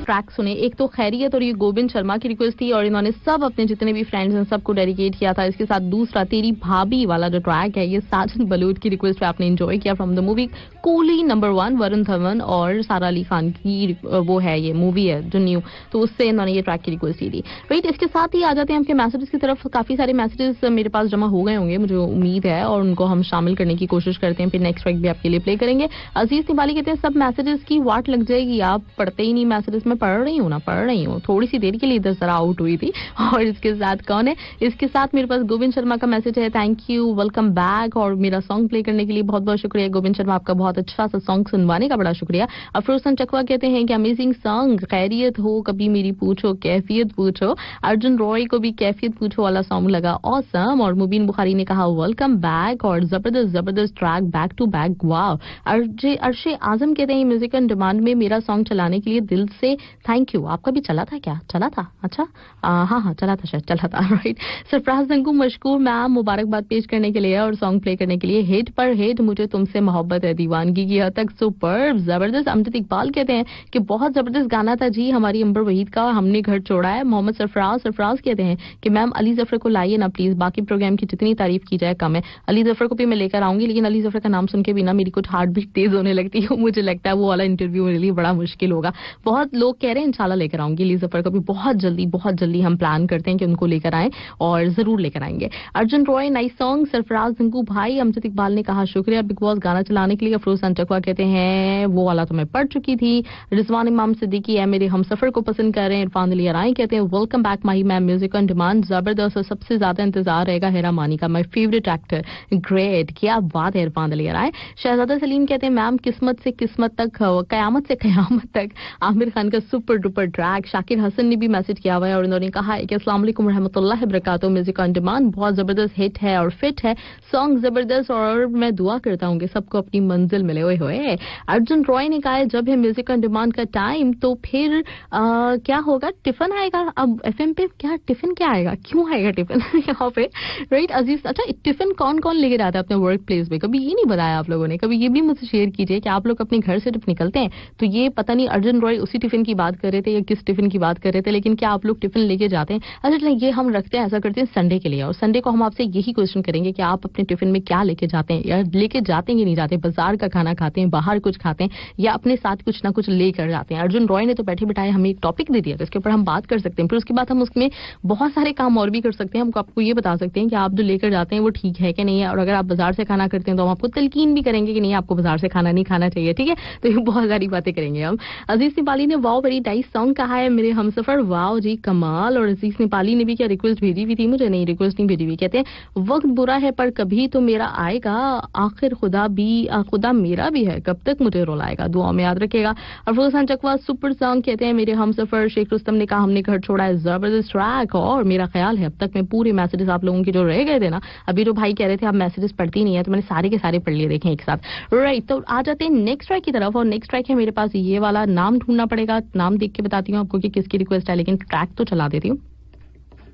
ट्रैक सुने, एक तो खैरियत और ये गोविंद शर्मा की रिक्वेस्ट थी, और इन्होंने सब अपने जितने भी फ्रेंड्स हैं सबको डेडिकेट किया था। इसके साथ दूसरा तेरी भाभी वाला जो ट्रैक है, ये साजन बलूच की रिक्वेस्ट पे आपने एंजॉय किया from the movie coolie number 1, Varun Dhawan और सारा अली खान की वो है, ये मूवी है जो न्यू, तो उससे इन्होंने ये ट्रैक की रिक्वेस्ट की थी। राइट, इसके साथ ही आ जाते हैं आपके मैसेजेस की तरफ। काफी सारे मैसेजेस मेरे पास जमा हो गए होंगे मुझे उम्मीद है, और उनको हम शामिल करने की कोशिश करते हैं, फिर नेक्स्ट ट्रैक भी आपके लिए प्ले करेंगे। अजीज निबाली कहते हैं सब मैसेजेस की वाट लग जाएगी, आप पढ़ते ही नहीं मैसेजेस। में पढ़ रही हूँ थोड़ी सी देर के लिए इधर जरा आउट हुई थी। और इसके साथ कौन है, इसके साथ मेरे पास गोविंद शर्मा का मैसेज है, थैंक यू, वेलकम बैक, और मेरा सॉन्ग प्ले करने के लिए बहुत बहुत शुक्रिया गोविंद शर्मा, आपका बहुत अच्छा सा सॉन्ग सुनवाने का बड़ा शुक्रिया। अफरोज चकवा कहते हैं कि अमेजिंग सॉन्ग, खैरियत हो कभी मेरी पूछो कैफियत पूछो, अर्जुन रॉय को भी कैफियत पूछो वाला सॉन्ग लगा ऑसम। और मुबीन बुखारी ने कहा वेलकम बैक, और जबरदस्त ट्रैक बैक टू बैक, वाव। अर्शे आजम कहते हैं म्यूजिक ऑन डिमांड में मेरा सॉन्ग चलाने के लिए दिल से थैंक यू। आपका भी चला था क्या, चला था? अच्छा हाँ चला था, शायद चला था। राइट, सरफराज धंगू मशकूर मैम, मुबारकबाद पेश करने के लिए और सॉन्ग प्ले करने के लिए। हिट पर हिट, मुझे तुमसे मोहब्बत है दीवानगी की हद तक, सुपर्ब, जबरदस्त। अमजद इकबाल कहते हैं कि बहुत जबरदस्त गाना था जी हमारी अंबर वहीद का, हमने घर छोड़ा है। मोहम्मद सरफराज कहते हैं कि मैम अली जफर को लाइए ना प्लीज, बाकी प्रोग्राम की जितनी तारीफ की जाए कम है। अली जफर को भी मैं लेकर आऊंगी, लेकिन अली जफर का नाम सुन के बिना मेरी कुछ हार्ट बीट तेज होने लगती है, मुझे लगता है वो वाला इंटरव्यू मेरे लिए बड़ा मुश्किल होगा। बहुत लोग कह रहे हैं इंशाल्लाह लेकर आऊंगी अली जफर को भी, बहुत जल्दी हम प्लान करते हैं कि उनको लेकर आए, और जरूर लेकर आएंगे। अर्जुन रॉय नाइस सॉन्ग, सरफराज धंगू भाई। अमजद इकबाल ने कहा शुक्रिया बिग बॉस गाना चलाने के लिए। अफरोज चकवा कहते हैं वो वाला तो मैं पढ़ चुकी थी। रिजवान इमाम सिद्दीकी है मेरे हमसफर को पसंद कर रहे हैं। इरफान अली राय कहते हैं welcome back Mahi ma'am, music on demand जबरदस्त, और सबसे ज्यादा इंतजार रहेगा हेरा मानी का, माई फेवरेट एक्टर, ग्रेट, क्या बात है इरफान अली राय। शहजादा सलीम कहते हैं मैम किस्मत से किस्मत तक, कयामत से कयामत तक, आमिर खान का super duper track. Shakir Hasan ने भी मैसेज किया हुआ है और उन्होंने कहा है कि अस्सलाम वालेकुम रहमतुल्लाहि बरकातहू, म्यूजिक ऑन डिमांड बहुत जबरदस्त हिट है और फिट है, सॉन्ग जबरदस्त, और मैं दुआ करता हूँ कि सबको अपनी मंजिल मिले। ओए होए, अर्जुन रॉय ने कहा है जब है म्यूजिक ऑन डिमांड का टाइम तो फिर क्या होगा, टिफिन आएगा अब एफएम पे, क्या टिफिन क्या आएगा, क्यों आएगा टिफिन यहाँ पे? राइट अजीज, अच्छा टिफिन कौन कौन लेके जाता है अपने वर्क प्लेस पे, कभी ये नहीं बताया आप लोगों ने, कभी ये भी मुझे शेयर कीजिए कि आप लोग अपने घर से जब निकलते हैं तो ये पता नहीं अर्जुन रॉय उसी टिफिन की की बात कर रहे थे या किस टिफिन की बात कर रहे थे, लेकिन क्या आप लोग टिफिन लेके जाते हैं? अच्छा चलिए, ये हम रखते हैं, ऐसा करते हैं संडे के लिए, और संडे को हम आपसे यही क्वेश्चन करेंगे कि आप अपने टिफिन में क्या लेके जाते हैं, या लेके जाते हैं कि नहीं जाते, बाजार का खाना खाते हैं, बाहर कुछ खाते हैं, या अपने साथ कुछ ना कुछ लेकर जाते हैं। अर्जुन रॉय ने तो बैठे बिठाए हमें एक टॉपिक दे दिया, इसके ऊपर हम बात कर सकते हैं, फिर उसके बाद हम उसमें बहुत सारे काम और भी कर सकते हैं। हम आपको ये बता सकते हैं कि आप जो लेकर जाते हैं वो ठीक है कि नहीं है, और अगर आप बाजार से खाना करते हैं तो हम आपको तलकीन भी करेंगे कि नहीं, आपको बाजार से खाना नहीं खाना चाहिए, ठीक है। तो ये बहुत सारी बातें करेंगे हम। अजीज नेपाली ने वाओ वेरी नाइस सॉन्ग कहा है मेरे हमसफर, वाओ जी कमाल। और अजीज नेपाली ने भी क्या रिक्वेस्ट भेजी हुई थी, मुझे नहीं रिक्वेस्ट नहीं भेजी हुई, कहते हैं वक्त बुरा है पर कभी तो मेरा आएगा, आखिर खुदा मेरा भी है, कब तक मुझे रुलाएगा, दुआ में याद रखेगा। और फुलसान चकवा सुपर सॉन्ग कहते हैं मेरे हमसफर। शेख रुस्तम ने कहा हमने घर छोड़ा है, जबरदस्त ट्रैक, और मेरा ख्याल है अब तक मैं पूरे मैसेजेस आप लोगों के जो रह गए थे ना, अभी जो भाई कह रहे थे आप मैसेजेस पढ़ती नहीं है, तो मैंने सारे के सारे पढ़ लिए देखें एक साथ, राइट। तो आ जाते हैं नेक्स्ट ट्रैक की तरफ, और नेक्स्ट ट्रैक है मेरे पास ये वाला, नाम ढूंढना पड़ेगा, नाम देख के बताती हूँ आपको कि किसकी रिक्वेस्ट है, लेकिन ट्रैक तो चला देती हूँ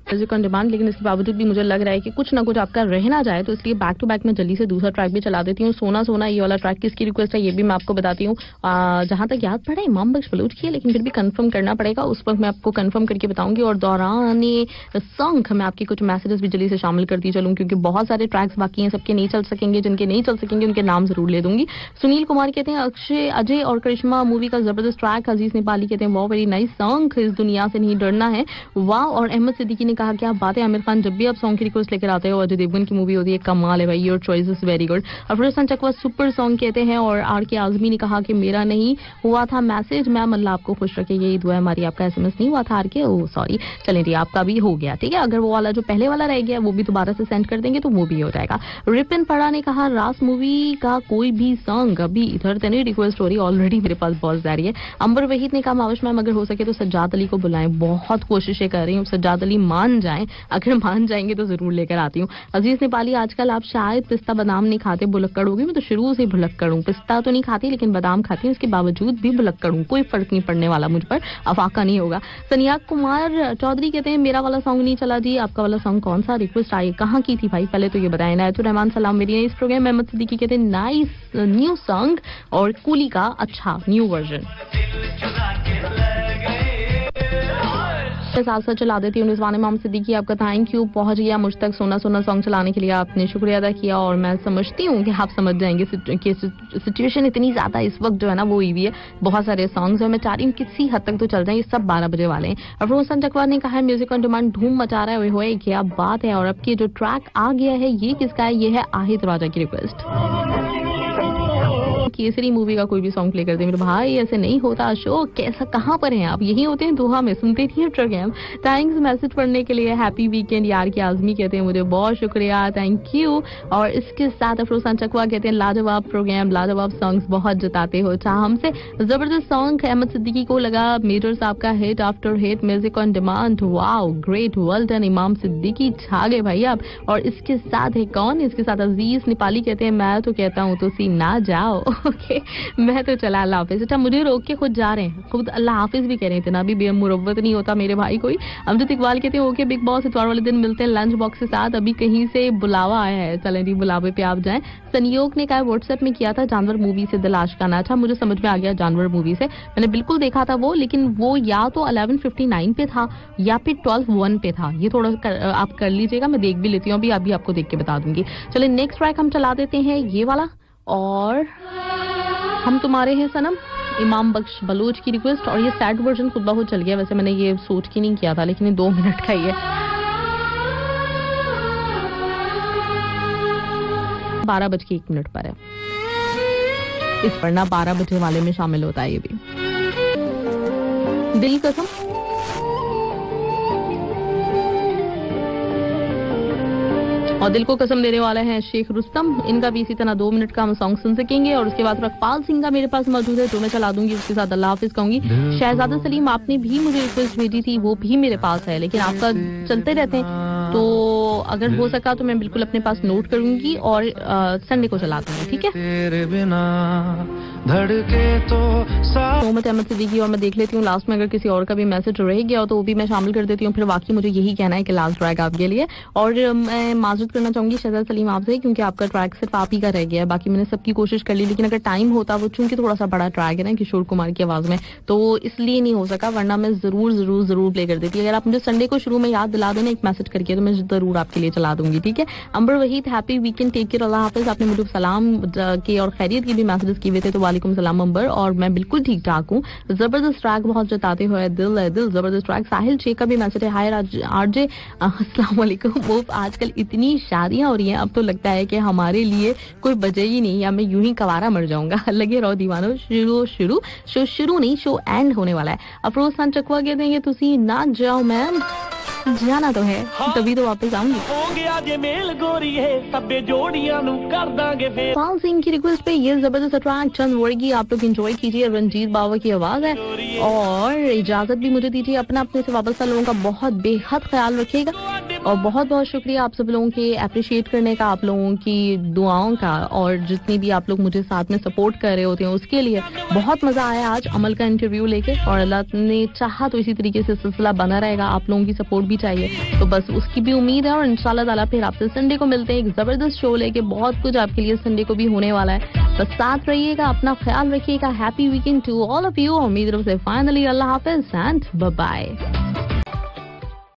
म्यूजिक ऑन डिमांड। लेकिन इसके बावजूद भी मुझे लग रहा है कि कुछ ना कुछ आपका रह ना जाए, तो इसलिए बैक टू बैक में जल्दी से दूसरा ट्रैक भी चला देती हूँ। सोना सोना ये वाला ट्रैक किसकी रिक्वेस्ट है ये भी मैं आपको बताती हूँ। जहां तक याद पड़ा इमाम बख्श बलूच की है, लेकिन फिर भी कंफर्म करना पड़ेगा, उस वक्त मैं आपको कंफर्म करके बताऊंगी। और दौरान सॉन्ग मैं आपके कुछ मैसेजेस भी जल्दी से शामिल करती चलूँ, क्योंकि बहुत सारे ट्रैक्स बाकी हैं, सबके नहीं चल सकेंगे, जिनके नहीं चल सकेंगे उनके नाम जरूर ले दूंगी। सुनील कुमार कहते हैं अजय और करिश्मा मूवी का जबरदस्त ट्रैक। अजीज नेपाली कहते हैं वाह वेरी नाइस सॉन्ग, इस दुनिया से नहीं डरना है, वाह। और अहमद सिद्दीकी ने कहा क्या बात है आमिर खान, जब भी आप सॉन्ग की रिक्वेस्ट लेकर आते हो अजय देवगन की मूवी होती है, कमाल है भाई, your choice is very good. और फुलसान चकवा सुपर सॉन्ग कहते हैं। और आर के आजमी ने कहा कि मेरा नहीं हुआ था मैसेज, मैम अल्लाह आपको खुश रखे, यही दुआ है हमारी। आपका एसएमएस नहीं हुआ था आर के, ओ सॉरी, चलें जी आपका भी हो गया, ठीक है। अगर वो वाला जो पहले वाला रह गया वो भी दोबारा से सेंड कर देंगे तो वो भी हो जाएगा। रिपिन पड़ा ने कहा रास मूवी का कोई भी सॉन्ग, अभी इधर तो नहीं रिक्वेस्ट हो रही, ऑलरेडी मेरे पास बहुत जा रही है। अंबर वहीद ने कहा माविश मैम अगर हो सके तो सज्जाद अली को बुलाएं, बहुत कोशिशें कर रही हूँ, सज्जाद अली मान जाएं, अगर मान जाएंगे तो जरूर लेकर आती हूँ। अजीज नेपाली आजकल आप शायद पिस्ता बादाम नहीं खाते, भुलक्कड़ होगी, मैं तो शुरू से भुलक्कड़ हूँ, पिस्ता तो नहीं खाती लेकिन बादाम खाती हूँ, इसके बावजूद भी भुलक्कड़ हूँ, कोई फर्क नहीं पड़ने वाला मुझ पर, अफाका नहीं होगा। सनिया कुमार चौधरी कहते हैं मेरा वाला सॉन्ग नहीं चला जी, आपका वाला सॉन्ग कौन सा, रिक्वेस्ट आई कहाँ की थी भाई, पहले तो ये बताएं। नायतुर रहमान सलाम मेरी इस प्रोग्राम। अहमद सिद्दीकी कहते हैं नाइस न्यू सॉन्ग, और कूली का अच्छा न्यू वर्जन साथ साथ चला देती हूँ। निज़वान इमाम सिद्दीकी आपका थैंक यू, पहुंच गया मुझ तक सोना सोना सॉन्ग चलाने के लिए, आपने शुक्रिया अदा किया। और मैं समझती हूँ कि आप समझ जाएंगे कि सिचुएशन इतनी ज्यादा इस वक्त जो है ना वो हुई है, बहुत सारे सॉन्ग्स है, मैं चाह रही हूँ किसी हद तक तो चल जाए, ये सब 12 बजे वाले हैं। और फुलसान चकवा ने कहा है म्यूजिक ऑन डिमांड धूम मचा रहा है, हुए क्या बात है। और अब की जो ट्रैक आ गया है ये किसका है, ये है आहिद राजा की रिक्वेस्ट। केसरी मूवी का कोई भी सॉन्ग प्ले कर दे मेरे भाई, ऐसे नहीं होता अशोक, कैसा कहाँ पर हैं आप, यही होते हैं दोहा में, सुनते नहीं है प्रोग्राम। थैंक्स मैसेज पढ़ने के लिए, हैप्पी वीकेंड यार की आजमी कहते हैं मुझे बहुत शुक्रिया, थैंक यू। और इसके साथ फुलसान चकवा कहते हैं लाजवाब प्रोग्राम, लाजवाब सॉन्ग्स बहुत जताते हो, चाह हमसे जबरदस्त सॉन्ग। अहमद सिद्दीकी को लगा मेजर साहब का hit after hit music on demand, wow great, well done इमाम सिद्दीकी, छा गए भाई आप। और इसके साथ है कौन, इसके साथ अजीज नेपाली कहते हैं मैं तो कहता हूँ तो सी ना जाओ, ओके मैं तो चला अल्लाह हाफिज। अच्छा मुझे रोक के खुद जा रहे हैं, खुद अल्लाह हाफिज भी कह रहे थे ना, अभी बेमुरव्वत नहीं होता मेरे भाई कोई। अमजद इकबाल कहते हैं ओके बिग बॉस, इतवार वाले दिन मिलते हैं लंच बॉक्स के साथ, अभी कहीं से बुलावा आया है, चलें जी बुलावे पे आप जाएं। संयोग ने कहा व्हाट्सएप में किया था जानवर मूवी से दिल आशिकाना, अच्छा मुझे समझ में आ गया जानवर मूवी से, मैंने बिल्कुल देखा था वो, लेकिन वो या तो 11:59 पे था या फिर 12:01 पे था, ये थोड़ा आप कर लीजिएगा, मैं देख भी लेती हूँ अभी आपको देख के बता दूंगी। चले नेक्स्ट ट्रैक हम चला देते हैं ये वाला, और हम तुम्हारे हैं सनम, इमाम बख्श बलूच की रिक्वेस्ट। और ये सैड वर्जन खुद बहुत चल गया, वैसे मैंने ये सोच के नहीं किया था, लेकिन ये 2 मिनट का ही है, 12:01 पर है, इस पर ना 12 बजे वाले में शामिल होता है ये भी। दिल कसम और दिल को कसम देने वाले हैं शेख रुस्तम, इनका भी इसी तरह 2 मिनट का हम सॉन्ग सुन सकेंगे। और उसके बाद रखपाल सिंह का मेरे पास मौजूद है जो मैं चला दूंगी, उसके साथ अल्लाह हाफिज कहूंगी। शहजादा सलीम आपने भी मुझे रिक्वेस्ट भेजी थी, वो भी मेरे पास है, लेकिन आपका चलते रहते हैं, तो अगर हो सका तो मैं बिल्कुल अपने पास नोट करूंगी और संडे को चला दूंगी, ठीक है। मोहम्मद अहमद सिद्दीकी, और मैं देख लेती हूँ लास्ट में अगर किसी और का भी मैसेज रह गया हो तो वो भी मैं शामिल कर देती हूँ। फिर बाकी मुझे यही कहना है कि लास्ट ट्रैक आपके लिए, और मैं माजरत करना चाहूंगी शहजाद सलीम आपसे क्योंकि आपका ट्रैक सिर्फ आप ही का रह गया है। बाकी मैंने सबकी कोशिश कर ली, लेकिन अगर टाइम होता, वो चूंकि थोड़ा सा बड़ा ट्रैक है ना किशोर कुमार की आवाज में, तो इसलिए नहीं हो सका, वरना मैं जरूर जरूर जरूर प्ले कर देती। अगर आप मुझे संडे को शुरू में याद दिला दो ना एक मैसेज करके, तो मैं जरूर आपके लिए चला दूंगी, ठीक है। Amber Waheed, happy weekend, take care, अल्लाह हाफिज। आपने मुझे सलाम के और खैरियत के भी मैसेजेस किए हुए थे, तो वालेकुम सलाम अंबर, और मैं बिल्कुल ठीक ठाक हूँ। जबरदस्त ट्रैक बहुत जताते हुए, दिल है दिल, जबरदस्त ट्रैक। साहिल शेख का भी मैसेज है, हाय आरजे, अस्सलाम वालेकुम। वो आजकल इतनी शादियां हो रही हैं, अब तो लगता है कि हमारे लिए कोई बजे ही नहीं, या मैं यूं ही कवारा मर जाऊंगा। लगे रहो दीवानो, शुरू नहीं, शो एंड होने वाला है। अफरोज खान चकवा कहते हैं तुसी ना जाओ मैम, जाना तो है, तभी तो वापस आऊंगी। पाल सिंह की रिक्वेस्ट पे ये जबरदस्त ट्रैक चंद वर्गी आप लोग एंजॉय कीजिए। रंजीत बाबा की आवाज है, और इजाजत भी मुझे दीजिए। अपना अपने से वापस लोगों का बहुत बेहद ख्याल रखिएगा, और बहुत बहुत शुक्रिया आप सब लोगों के अप्रिशिएट करने का, आप लोगों की दुआओं का, और जितनी भी आप लोग मुझे साथ में सपोर्ट कर रहे होते हैं उसके लिए। बहुत मजा आया आज अमल का इंटरव्यू लेके, और अल्लाह ने चाहा तो इसी तरीके से सिलसिला बना रहेगा। आप लोगों की सपोर्ट भी चाहिए, तो बस उसकी भी उम्मीद है, और इंशाल्लाह ताला फिर आपसे संडे को मिलते हैं एक जबरदस्त शो लेके। बहुत कुछ आपके लिए संडे को भी होने वाला है, बस साथ रहिएगा, अपना ख्याल रखिएगा। Happy weekend to all of you. उम्मीद से फाइनली अल्लाह हाफिज एंड बाय बाय।